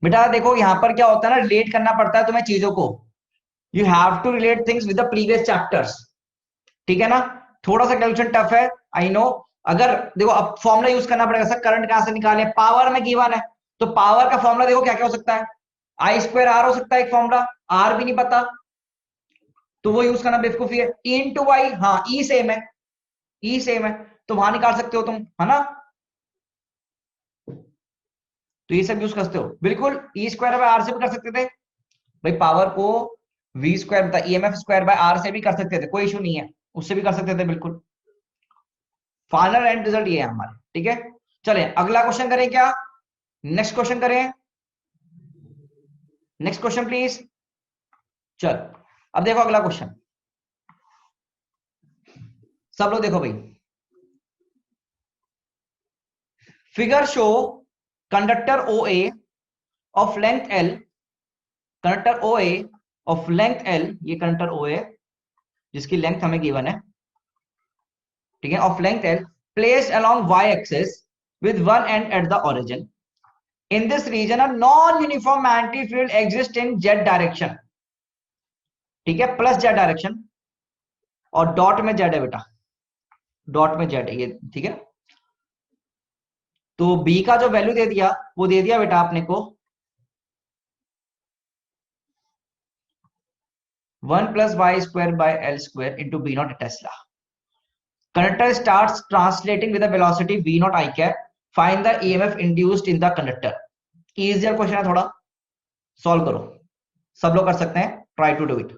बेटा। देखो यहाँ पर क्या होता है ना, रिलेट करना पड़ता है तुम्हें चीजों को, you have to relate things with the previous chapters, ठीक है ना। थोड़ा सा कैलकुलेशन टफ है, आई नो। अगर देखो अब फॉर्मूला यूज करना पड़ेगा सर, करंट कहां से निकाले, पावर में गिवन है, तो पावर का फॉर्मूला देखो क्या क्या हो सकता है, आई स्क्वायर आर हो सकता है एक फॉर्मूला, आर भी नहीं पता तो वो यूज करना बेवकूफी है। ई इंटू वाई, हाँ ई सेम है, ई सेम है, तो वहां निकाल सकते हो तुम, है ना। तो ये सब यूज करते हो बिल्कुल, ई स्क्वायर बाय आर से भी कर सकते थे भाई, पावर को V square EMF square by R से भी कर सकते थे, कोई इशू नहीं है, उससे भी कर सकते थे बिल्कुल। फाइनल एंड रिजल्ट ये है हमारे, ठीक है। चले अगला क्वेश्चन करें क्या, नेक्स्ट क्वेश्चन करें, नेक्स्ट क्वेश्चन प्लीज। चल अब देखो अगला क्वेश्चन, सब लोग देखो भाई। Figure show conductor O A of length L, conductor O A of length L, ये कंडक्टर ओ ए जिसकी लेंथ हमें गिवन है, ठीक है, of length L, placed along Y axis with one end at the origin, in this region a non-uniform magnetic field exists in z direction, ठीक है, plus z direction, और dot में z है बेटा, डॉट में z है ये, ठीक है। तो b का जो वैल्यू दे दिया वो दे दिया बेटा आपने को 1 + y² by l² into b naught Tesla. Conductor starts translating with a velocity v naught I cap. Find the EMF induced in the conductor. Easier question है थोड़ा, सॉल्व करो, सब लोग कर सकते हैं, try to do it.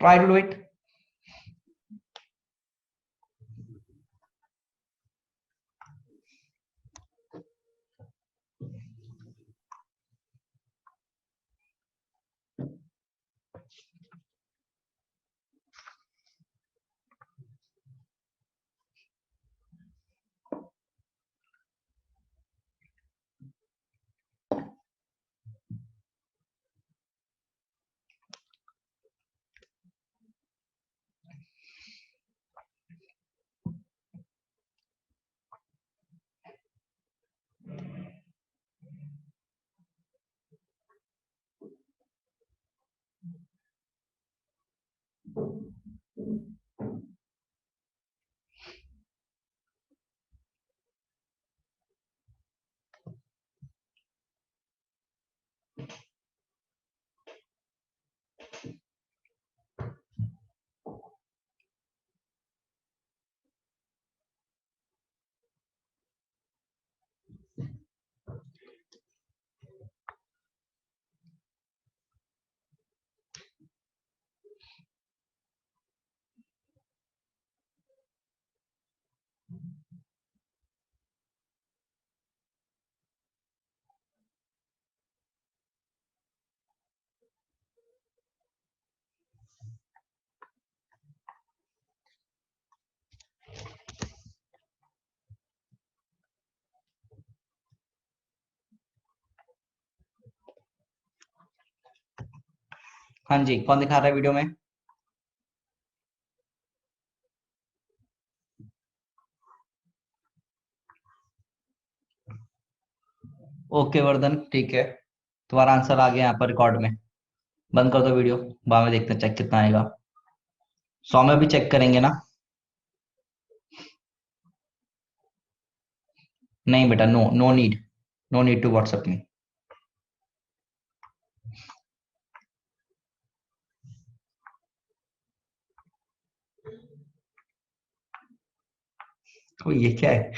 Try to do it. हाँ जी, कौन दिखा रहा है वीडियो में? ओके वर्धन, ठीक है, तुम्हारा आंसर आ गया यहाँ पर रिकॉर्ड में। बंद कर दो वीडियो, बाद में देखते हैं चेक कितना आएगा। 100 में भी चेक करेंगे ना? नहीं बेटा, no no need, no need to WhatsApp me. तो ये क्या है?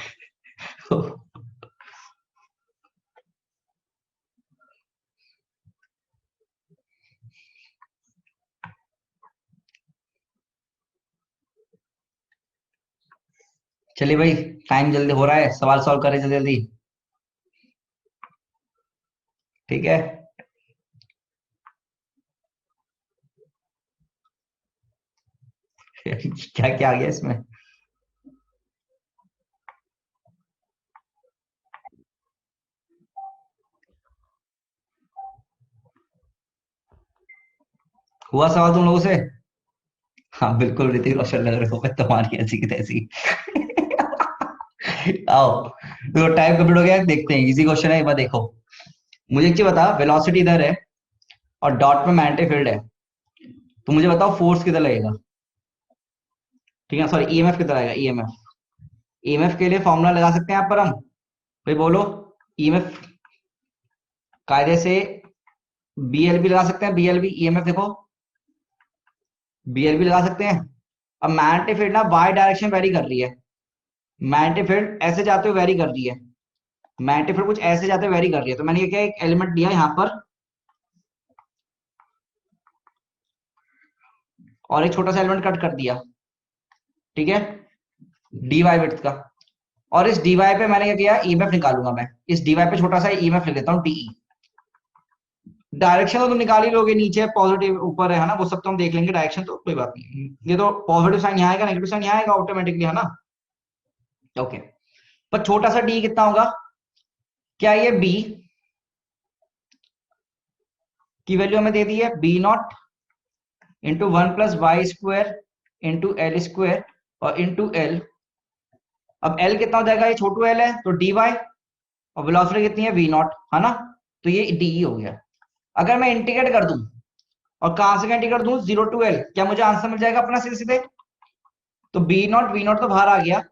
चलिए भाई, टाइम जल्दी हो रहा है, सवाल सॉल्व करें जल्दी जल्दी, ठीक है। क्या क्या आ गया इसमें? हुआ सवाल तुम लोगों से? हाँ बिल्कुल ऋतिक रोशन लग रहे हो मैं, तुम्हारी ऐसी की तैसी। आओ तो टाइम कंप्लीट हो गया, देखते हैं इजी क्वेश्चन है एक बार देखो। मुझे एक चीज बता, वेलोसिटी इधर है और डॉट में मैग्नेटिक फील्ड है, तो मुझे बताओ फोर्स किधर लगेगा? ठीक है, सॉरी ईएमएफ किधर आएगा? ईएमएफ, ईएमएफ के लिए फॉर्मूला लगा सकते हैं यहाँ पर हम, भाई बोलो। ईएमएफ कायदे से बीएलबी लगा सकते हैं, बीएलबी ईएमएफ देखो, बीएलबी लगा सकते हैं। अब मैग्नेटिक फील्ड ना वाई डायरेक्शन वेरी कर रही है, मैग्नेटिक फील्ड ऐसे जाते हुए वेरी कर रही है, मैग्नेटिक फील्ड कुछ ऐसे जाते हुए वेरी कर रही है, तो मैंने क्या एक एलिमेंट दिया यहाँ पर और एक छोटा सा एलिमेंट कट कर दिया, ठीक है, डी वाई विड्थ का। और इस डी वाई पे मैंने क्या किया, ईएमएफ निकालूंगा मैं, इस डी वाई पे छोटा सा ईएमएफ लिख देता हूँ टीई। डायरेक्शन तो तुम निकाल ही लोगे, नीचे पॉजिटिव ऊपर है ना, वो सब तो हम देख लेंगे, डायरेक्शन तो कोई बात नहीं, ये तो पॉजिटिव साइन यहाँ आएगा, नेगेटिव साइन यहाँ आएगा ऑटोमेटिकली, है ना। ओके, पर छोटा सा डी कितना होगा? क्या ये बी की वैल्यू हमें दे दी है, B not into 1+y² into L square और इंटू एल। अब एल कितना हो जाएगा, ये छोटू एल है तो डी वाई, और वेलोसिटी कितनी है, वी नॉट, है ना, तो ये डी हो गया। अगर मैं इंटीग्रेट कर दूं, और कहां से इंटीग्रेट दूं, 0 to L, क्या मुझे आंसर मिल जाएगा अपना सीधे सीधे? तो बी नॉट वी नॉट तो बाहर आ गया,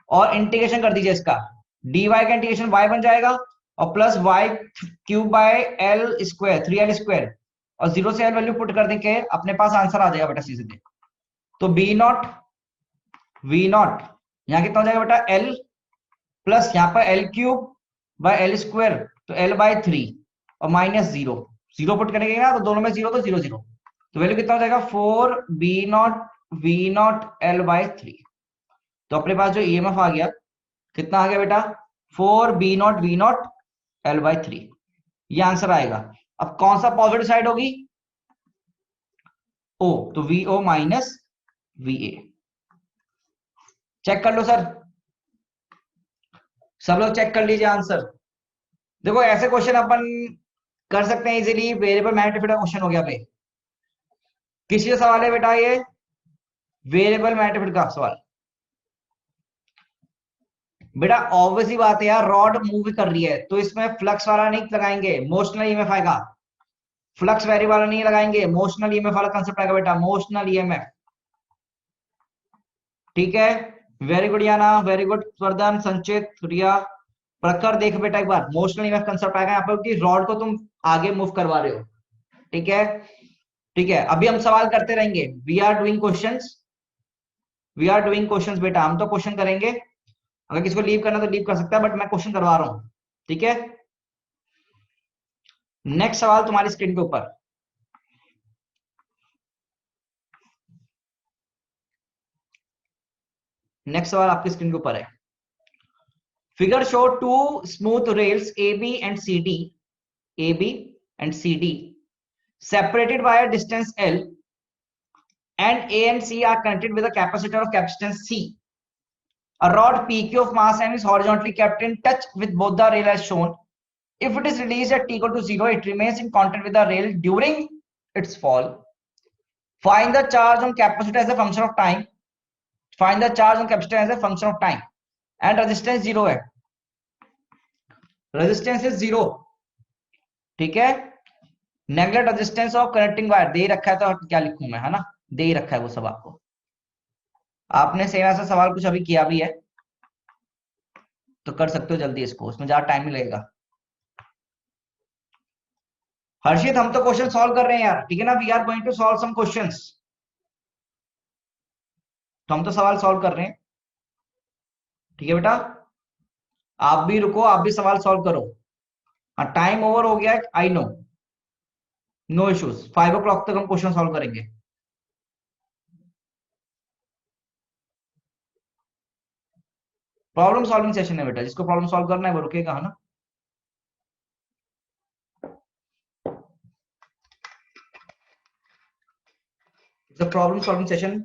और इंटीग्रेशन कर दीजिए इसका, डी वाई का इंटीग्रेशन वाई बन जाएगा, और प्लस y³/L² 3L², और 0 से L वैल्यू पुट कर देंगे, अपने पास आंसर आ जाएगा बेटा सीधे सीधे। तो बी नॉट वी नॉट यहाँ कितना हो जाएगा बेटा, L प्लस यहाँ पर L³/L², तो L/3 और -0, 0 पुट करेंगे ना तो दोनों में 0, तो 0 0, तो वैल्यू कितना हो जाएगा 4b0v0L/3। तो अपने पास जो ईएमएफ आ गया, कितना आ गया बेटा, 4b0v0L/3, ये आंसर आएगा। अब कौन सा पॉजिटिव साइड होगी, ओ, तो VO माइनस VA। चेक कर लो सर, सब लोग चेक कर लीजिए आंसर। देखो ऐसे क्वेश्चन अपन कर सकते हैं इजीली, वेरिएबल मैग्नेटिक फील्ड का क्वेश्चन हो गया भाई। किसी का सवाल है बेटा, ये वेरिएबल मैग्नेटिक फील्ड का सवाल? बेटा ऑब्वियस ही बात है यार, रॉड मूव कर रही है तो इसमें फ्लक्स वाला नहीं लगाएंगे, मोशनल ईएमएफ आएगा, फ्लक्स वेरी वाला नहीं लगाएंगे, मोशनल ईएमएफ वाला कंसेप्ट आएगा बेटा, मोशनल ईएमएफ। ठीक है, वेरी गुड याना, वेरी गुड वर्धन, संचित, रिया, प्रखर, देख बेटा एक बार, मोशनल ईएमएफ कंसेप्ट आएगा यहाँ पर कि रॉड को तुम आगे मूव करवा रहे हो। ठीक है, ठीक है, अभी हम सवाल करते रहेंगे, we are doing questions, we are doing questions बेटा, हम तो क्वेश्चन करेंगे, अगर किसी को लीव करना तो लीव कर सकता है, बट मैं क्वेश्चन करवा रहा हूं। ठीक है, नेक्स्ट सवाल तुम्हारी स्क्रीन के ऊपर, नेक्स्ट सवाल आपकी स्क्रीन के ऊपर है। Figure show two smooth rails AB and CD, AB and CD separated by a distance L, and A and C are connected with a capacitor of capacitance C. A rod PQ of mass M is horizontally kept in touch with both the rail as shown. If it is released at t equal to 0, it remains in contact with the rail during its fall. Find the charge on capacitor as a function of time. Find the charge on capacitor as a function of time. And resistance 0 है, resistance is 0। ठीक है, neglect resistance of connecting wire दे ही रखा है, तो क्या लिखूं मैं, है ना, दे ही रखा है वो सब आपको। आपने सेम ऐसा सवाल कुछ अभी किया भी है तो कर सकते हो जल्दी इसको, उसमें ज्यादा टाइम नहीं लगेगा। हर्षित हम तो क्वेश्चन सॉल्व कर रहे हैं यार, ठीक है ना, we are going to solve some questions, तो हम तो सवाल सॉल्व कर रहे हैं। ठीक है बेटा, आप भी रुको, आप भी सवाल सॉल्व करो। हाँ टाइम ओवर हो गया है, I know, no issues, 5 o'clock तक हम क्वेश्चन सॉल्व करेंगे। प्रॉब्लम सॉल्विंग सेशन है बेटा, जिसको प्रॉब्लम सॉल्व करना है वो रुकेगा, है ना। प्रॉब्लम सॉल्विंग सेशन,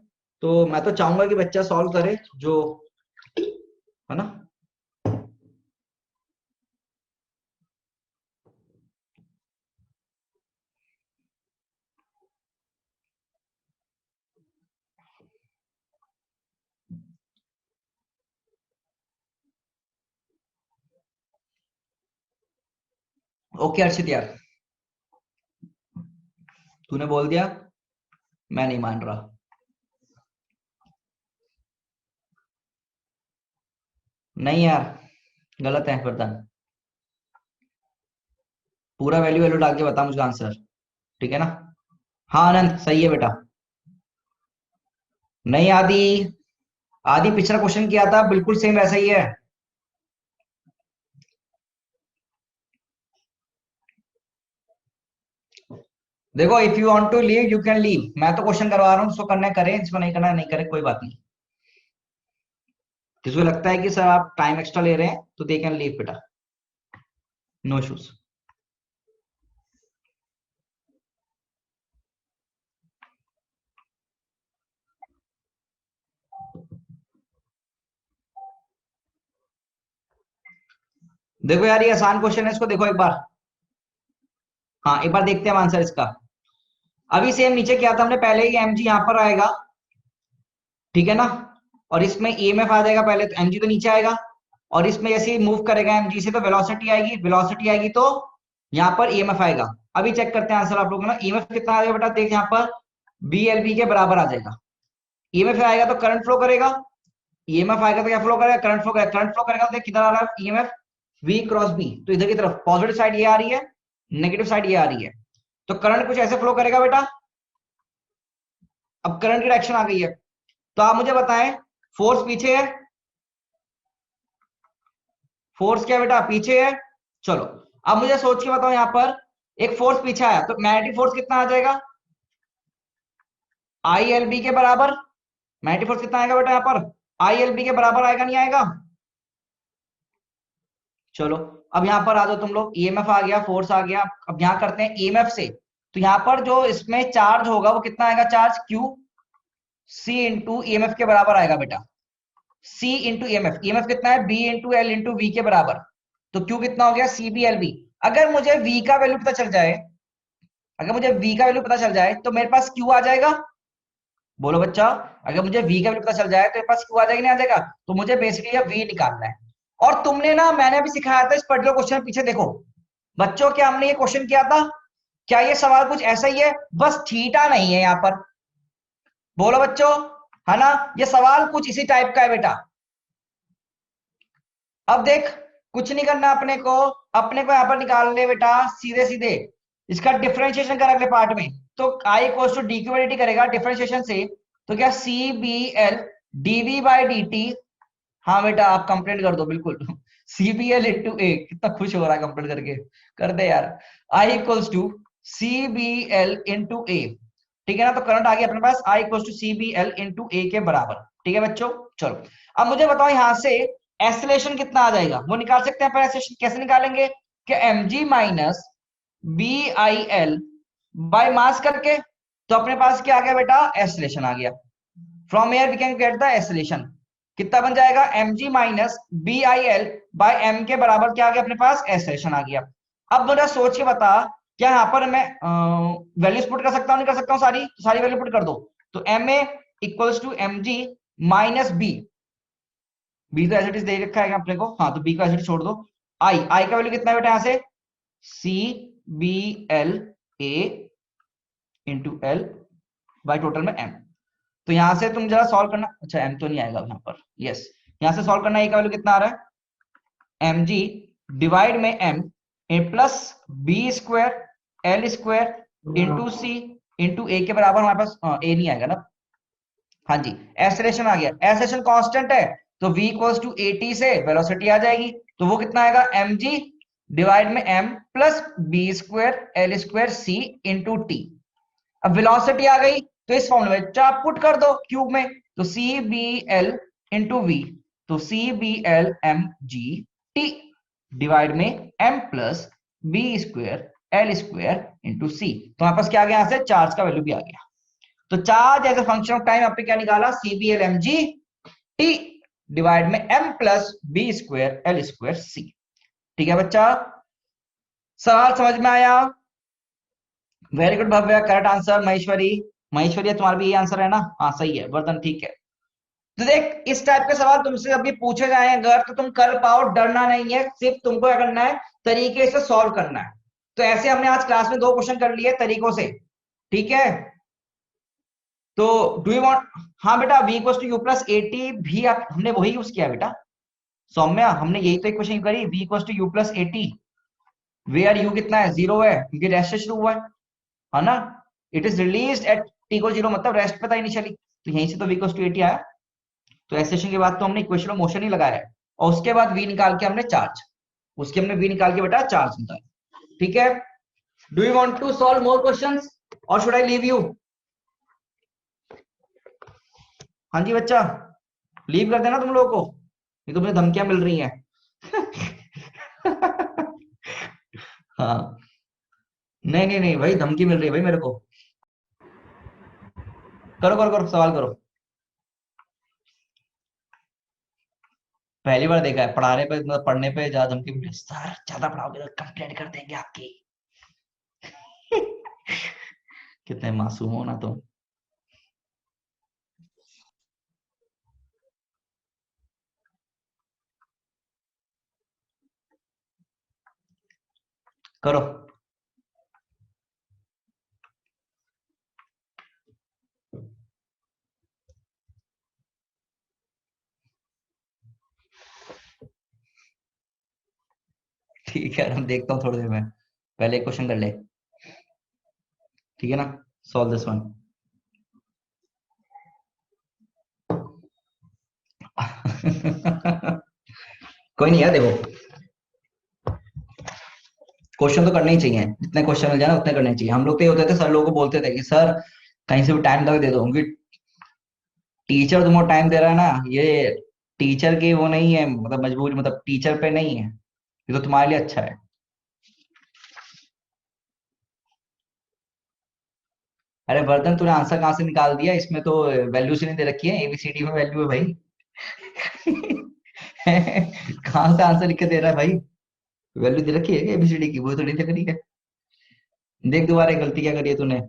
तो मैं तो चाहूंगा कि बच्चा सॉल्व करे जो है ना। ओके अर्षित यार, तूने बोल दिया, मैं नहीं मान रहा। नहीं यार, गलत है वरदान। पूरा वैल्यू वैल्यू डाल के बता मुझे आंसर, ठीक है ना। हाँ आनंद सही है बेटा। नहीं आदि, आदि पिछला क्वेश्चन किया था बिल्कुल सेम वैसा ही है। देखो if you want to leave you can leave, मैं तो क्वेश्चन करवा रहा हूँ, जिसको करना है करें, जिसको नहीं करना है नहीं करे, कोई बात नहीं। जिसको लगता है कि सर आप टाइम एक्स्ट्रा ले रहे हैं तो दे कैन लीव बेटा, नो इश्यूज। देखो यार ये आसान क्वेश्चन है, इसको देखो एक बार। हाँ एक बार देखते हैं आंसर इसका। अभी सेम नीचे क्या था हमने पहले ही, एम जी यहाँ पर आएगा, ठीक है ना, और इसमें ईएमएफ आ जाएगा पहले, तो एमजी तो नीचे आएगा, और इसमें जैसे ही मूव करेगा एमजी से तो वेलोसिटी आएगी, वेलोसिटी आएगी तो यहाँ पर ईएमएफ आएगा। अभी चेक करते हैं आंसर आप लोगों ना, ईएमएफ कितना आ जाएगा बेटा, देख यहाँ पर बी एल बी के बराबर आ जाएगा। ईएमएफ आएगा तो करंट फ्लो करेगा, ईएमएफ आएगा तो क्या फ्लो करेगा, करंट फ्लो करेगा, करंट फ्लो करेगा तो देख किधर आ रहा है ईएमएफ, वी क्रॉस बी, तो इधर की तरफ पॉजिटिव साइड ये आ रही है, नेगेटिव साइड ये आ रही है, तो करंट कुछ ऐसे फ्लो करेगा बेटा। अब करंट की डायरेक्शन आ गई है, तो आप मुझे बताएं फोर्स पीछे है, फोर्स क्या बेटा पीछे है। चलो अब मुझे सोच के बताओ, यहां पर एक फोर्स पीछे आया तो मैग्नेटिक फोर्स कितना आ जाएगा, आई एल बी के बराबर। मैग्नेटिक फोर्स कितना आएगा बेटा यहाँ पर, आई एल बी के बराबर आएगा नहीं आएगा। चलो अब यहां पर आ जाओ तुम लोग, ईएमएफ आ गया, फोर्स आ गया, अब यहां करते हैं ईएमएफ से, तो यहां पर जो इसमें चार्ज होगा वो कितना आएगा, charge Q C into EMF के बराबर आएगा बेटा, सी इंटू ईएमएफ, ईएमएफ कितना है B into L into V के बराबर, तो क्यू कितना हो गया सी बी एल बी। अगर मुझे v का वैल्यू पता चल जाए, अगर मुझे v का वैल्यू पता चल जाए तो मेरे पास q आ जाएगा। बोलो बच्चा, अगर मुझे v का वैल्यू पता चल जाए तो मेरे पास q आ जाएगा नहीं आ जाएगा, तो मुझे बेसिकली अब v निकालना है। और तुमने ना, मैंने अभी सिखाया था इस पर्टिकुलर क्वेश्चन पीछे देखो बच्चों, क्या हमने ये क्वेश्चन किया था, क्या ये सवाल कुछ ऐसा ही है, बस थीटा नहीं है यहाँ पर। बोलो बच्चों, है ना, ये सवाल कुछ इसी टाइप का है बेटा। अब देख कुछ नहीं करना अपने को, अपने को यहां पर निकाल ले बेटा सीधे सीधे, इसका डिफरेंशिएशन कर अगले पार्ट में, तो I equals to D Q by D करेगा डिफरेंशिएशन से, तो क्या C B L DV by D T. हाँ बेटा आप कंप्लेंट कर दो बिल्कुल C B L into A, कितना खुश हो रहा है कंप्लेंट करके, कर दे यार। I equals to C B L into A, ठीक है ना, तो करंट आ गया अपने पास I equals to C B L into A के बराबर, ठीक है बच्चों। चलो अब मुझे बताओ यहां से एस्लेशन कितना आ जाएगा, वो निकाल सकते हैं पर एस्लेशन कैसे निकालेंगे, कि M G minus B I L by mass करके, तो अपने पास क्या आ गया बेटा, एस्लेशन आ गया। From here we can get the acceleration, कितना बन जाएगा M G minus B I L by M के बराबर क्या आ गया अपने पास, एस्लेशन आ गया। अब मुझे सोच के बता, क्या यहाँ पर मैं वैल्यूज पुट कर सकता हूँ, नहीं कर सकता हूँ, सारी सारी वैल्यू पुट कर दो, तो M A equals to M G minus B, B तो एज इट इज दे रखा है अपने को, हाँ तो बी का एज इट इज छोड़ दो, आई आई का वैल्यू कितना है बेटा यहाँ से, C B L A into L by total में एम। तो यहां से तुम जरा सॉल्व करना, अच्छा एम तो नहीं आएगा यहाँ पर, यस यहां से सॉल्व करना, ए का वैल्यू कितना आ रहा है, एम जी डिवाइड में M A plus B square L square into C into A के बराबर, हमारे पास ए नहीं आएगा ना, हाँ जी एस्लेशन आ गया, एस्लेशन कांस्टेंट है तो v equals to A T से वेलोसिटी आ जाएगी, तो वो कितना आएगा एम जी डिवाइड में m plus B square L square C into T. अब वेलोसिटी आ गई तो इस फॉर्मूले में चाप पुट कर दो क्यूब में, तो C B L into V, तो C B L M G T divide में m plus B square L square into C, तो हमारे पास क्या आ गया, यहां से चार्ज का वैल्यू भी आ गया। तो charge as a function of time आपने क्या निकाला, CBL mg t डिवाइड में m plus B square L square C. ठीक है बच्चा, सवाल समझ में आया? Very good Bhavya, correct answer. Maheshwari, Maheshwari तुम्हारा भी ये आंसर है ना? हाँ सही है। वर्धन ठीक है। तो देख, इस टाइप के सवाल तुमसे अभी पूछे जाए अगर तो तुम कर पाओ, डरना नहीं है, सिर्फ तुमको क्या करना है, तरीके से सॉल्व करना है। तो ऐसे हमने आज क्लास में 2 क्वेश्चन कर लिए तरीकों से, ठीक है? तो डू यू वांट, हाँ बेटा, v equal to U plus AT भी हमने वही यूज किया बेटा। सौम्या, हमने यही तो इक्वेशन करी, v equal to U plus AT, where u कितना है, 0 है, क्योंकि रेस्ट से शुरू हुआ है ना? It is release at t को 0, मतलब रेस्ट पे था इनिशियली, तो यहीं से तो v इक्वल टू एटी आया। तो एसेशन के बाद तो हमने इक्वेशन ऑफ मोशन ही लगाया है, और उसके बाद v निकाल के हमने चार्ज, उसके हमने v निकाल के बेटा चार्ज निकाला। ठीक है? Do you want to solve more questions और शुड आई लीव यू? हाँ जी बच्चा, लीव कर देना तुम लोगों को, ये तुम्हें धमकियां मिल रही हैं। हाँ, नहीं नहीं नहीं भाई, धमकी मिल रही है भाई मेरे को। करो करो करो, सवाल करो। पहली बार देखा है पढ़ाने पे, मतलब पढ़ने पे ज्यादा धमकी मिली, सर ज्यादा पढ़ाओगे तो कंप्लेंट कर देंगे आपकी। कितने मासूम हो ना तुम। करो। ठीक है, हम देखता हूँ थोड़ी देर में, पहले क्वेश्चन कर ले, ठीक है ना? Solve this one. कोई नहीं यार, देखो क्वेश्चन तो करने ही चाहिए, जितने क्वेश्चन मिल जाए ना उतने करने चाहिए। हम लोग तो ये होते थे, सर लोगों को बोलते थे कि सर कहीं से भी टाइम तक दे दो, क्योंकि टीचर तुमको टाइम दे रहा है ना, ये टीचर की वो नहीं है, मतलब मजबूरी, मतलब टीचर पे नहीं है, ये तो तुम्हारे लिए अच्छा है। अरे वर्धन, तूने आंसर कहाँ से निकाल दिया? इसमें तो वैल्यू से नहीं दे रखी है, एबीसीडी में वैल्यू है भाई। कहाँ से आंसर लिख के दे रहा है भाई? वैल्यू दे रखी है एबीसीडी की, वो तो नहीं दे रही है। देख दोबारा गलती क्या करी है तूने।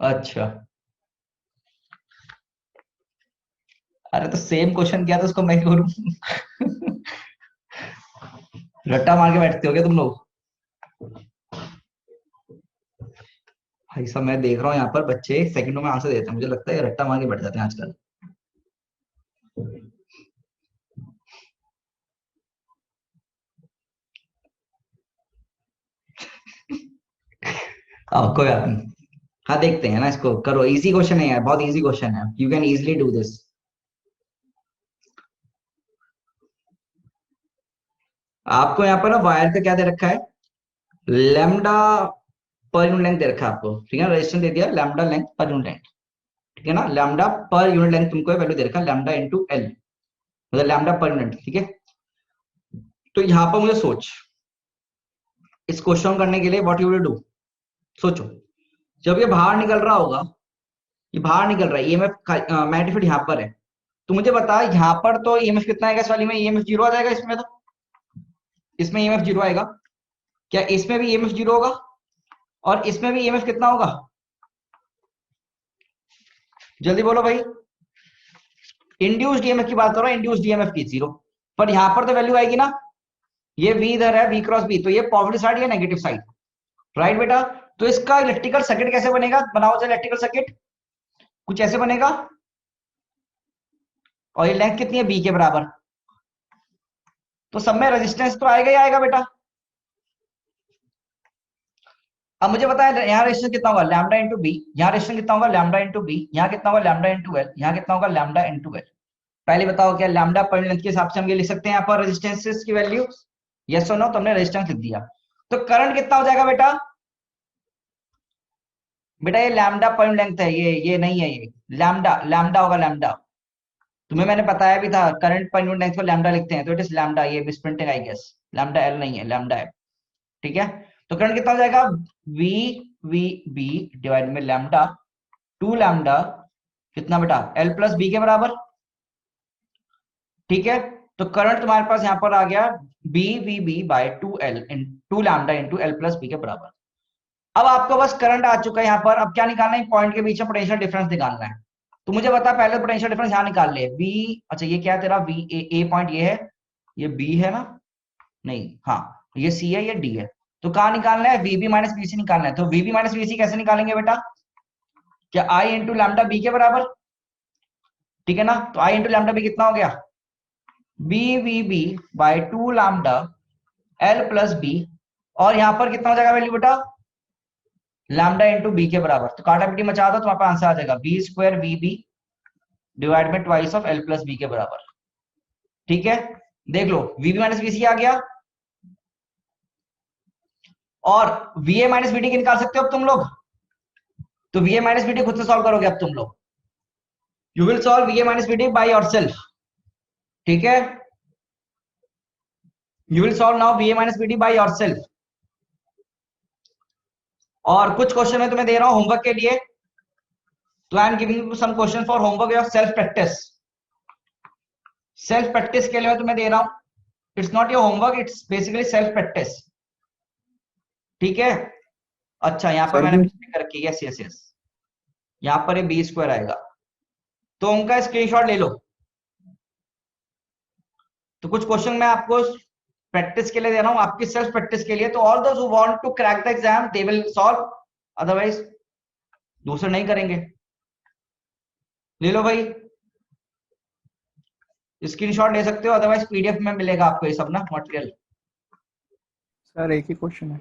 अच्छा, अरे तो सेम क्वेश्चन किया था उसको मैं क्यों करूं? रट्टा मार के बैठते हो क्या तुम लोग? भाई साहब, मैं देख रहा हूँ यहाँ पर बच्चे सेकंडों में आंसर देते हैं, मुझे लगता है रट्टा मार के बैठ जाते हैं आजकल। कोई बात नहीं। हाँ देखते हैं ना, इसको करो, इजी क्वेश्चन है यार, बहुत इजी क्वेश्चन है, you can easily do this. आपको यहाँ पर ना वायर का क्या दे रखा है, लैम्डा पर यूनिट लेंथ दे रखा है आपको, ठीक है? रेजिस्टेंस दे दिया lambda length per unit length, ठीक है ना? लैम्डा पर यूनिट लेंथ तुमको वैल्यू दे रखा है, लैम्डा इंटू एल, मतलब लैम्डा पर यूनिट, ठीक है? तो यहाँ पर मुझे सोच, इस क्वेश्चन करने के लिए व्हाट यू विल डू, सोचो। जब ये बाहर निकल रहा होगा, ये बाहर निकल रहा है, ईएमएफ मैग्नीट्यूड यहाँ पर है, तो मुझे बता यहाँ पर तो ईएमएफ कितना आएगा, इस वाली में ईएमएफ जीरो आ जाएगा, इसमें तो इसमें ईएमएफ जीरो आएगा क्या? इसमें भी ईएमएफ जीरो होगा, और इसमें भी ईएमएफ कितना होगा? जल्दी बोलो भाई। इंड्यूस्ड ईएमएफ की बात कर रहा हूं, इंड्यूस्ड ईएमएफ की जीरो, पर यहां पर तो वैल्यू आएगी ना, ये v इधर है, v क्रॉस b, तो ये पॉजिटिव साइड या नेगेटिव साइड, राइट बेटा? तो इसका इलेक्ट्रिकल सर्किट कैसे बनेगा, बनाओ जो इलेक्ट्रिकल सर्किट, कुछ ऐसे बनेगा, और ये लेंथ कितनी है, b के बराबर, तो सब में रेजिस्टेंस तो आएगा ही आएगा बेटा। अब मुझे पता है यहाँ रेजिस्टेंस कितना होगा, लैम्डा इंटू बी, यहाँ रेजिस्टेंस कितना होगा, लैम्डा इंटू बी, यहाँ कितना होगा, लैम्डा इंटू एल, यहाँ कितना होगा, लैम्डा इंटू एल। पहले बताओ क्या लैम्डा पर लेंथ के हिसाब से हम ये लिख सकते हैं यहाँ पर रेजिस्टेंसेस की वैल्यू? यस और नो? तो हमने रेजिस्टेंस लिख दिया, तो करंट कितना हो जाएगा बेटा? बेटा ये लैम्डा पर लेंथ है, ये नहीं है, ये लैम्डा, लैम्डा होगा, लैम्डा तुम्हें मैंने बताया भी था करंट पर यूनिट लेंथ को लैम्डा लिखते हैं, तो इट इज लैम्डा, ये misprinting I guess, lambda L नहीं है, लैम्डा है। ठीक है, तो करंट कितना हो जाएगा, वी वी बी डिवाइड में लैम्डा, 2 लैम्डा कितना बेटा, एल प्लस बी के बराबर। ठीक है, तो करंट तुम्हारे पास यहां पर आ गया B V B by 2 L 2 lambda into L plus B के बराबर। अब आपको बस करंट आ चुका है यहाँ पर, अब क्या निकालना है, पॉइंट के बीच में पोटेंशियल डिफरेंस निकालना है। तो मुझे बता पहले पोटेंशियल डिफरेंस यहाँ निकाल ले, बी, अच्छा ये क्या है तेरा, वी ए पॉइंट ये है, ये बी है ना, नहीं हाँ ये सी है, ये डी है। तो कहाँ निकालना है, वीबी माइनस बीसी निकालना है। तो वीबी माइनस बीसी कैसे निकालेंगे बेटा, क्या आई इंटू लैम्डा बी के बराबर, ठीक है ना। तो आई इंटू लैम्डा बी कितना हो गया, B V B by 2 lambda L plus B, और यहां पर कितना हो जाएगा वैल्यू बेटा, लैम्डा इंटू बी के बराबर। तो काटा पीटी मचा दो, तुम्हारे पास आंसर आ जाएगा B square V B divide में twice of L plus B के बराबर। ठीक है, देख लो वीबी माइनस बीसी आ गया, और वी ए माइनस बीडी निकाल सकते हो अब तुम लोग। तो वी ए माइनस बीडी खुद से सॉल्व करोगे अब तुम लोग, you will solve V A minus BD by yourself. ठीक है, you will solve now V A minus BD by yourself. और कुछ क्वेश्चन मैं तुम्हें दे रहा हूं होमवर्क के लिए, तो I am giving you some question for homework your self practice. Self practice के लिए मैं तुम्हें दे रहा हूं, it's not your homework, it's basically self practice. ठीक है, अच्छा यहाँ पर सर मैंने वो मिस्टेक कर रखी है, यस यस यस, यहाँ पर ये बी स्क्वायर आएगा, तो उनका स्क्रीनशॉट ले लो। तो कुछ क्वेश्चन मैं आपको प्रैक्टिस के लिए दे रहा हूं, आपकी सेल्फ प्रैक्टिस के लिए। तो all those who want to crack the exam they will solve, otherwise दूसरे नहीं करेंगे। ले लो भाई, स्क्रीनशॉट ले सकते हो, अदरवाइज पीडीएफ में मिलेगा आपको ये सब ना मटेरियल। सर एक ही क्वेश्चन है।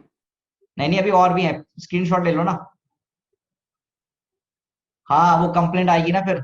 नहीं नहीं, अभी और भी है, स्क्रीनशॉट ले लो ना। हाँ वो कंप्लेंट आएगी ना फिर।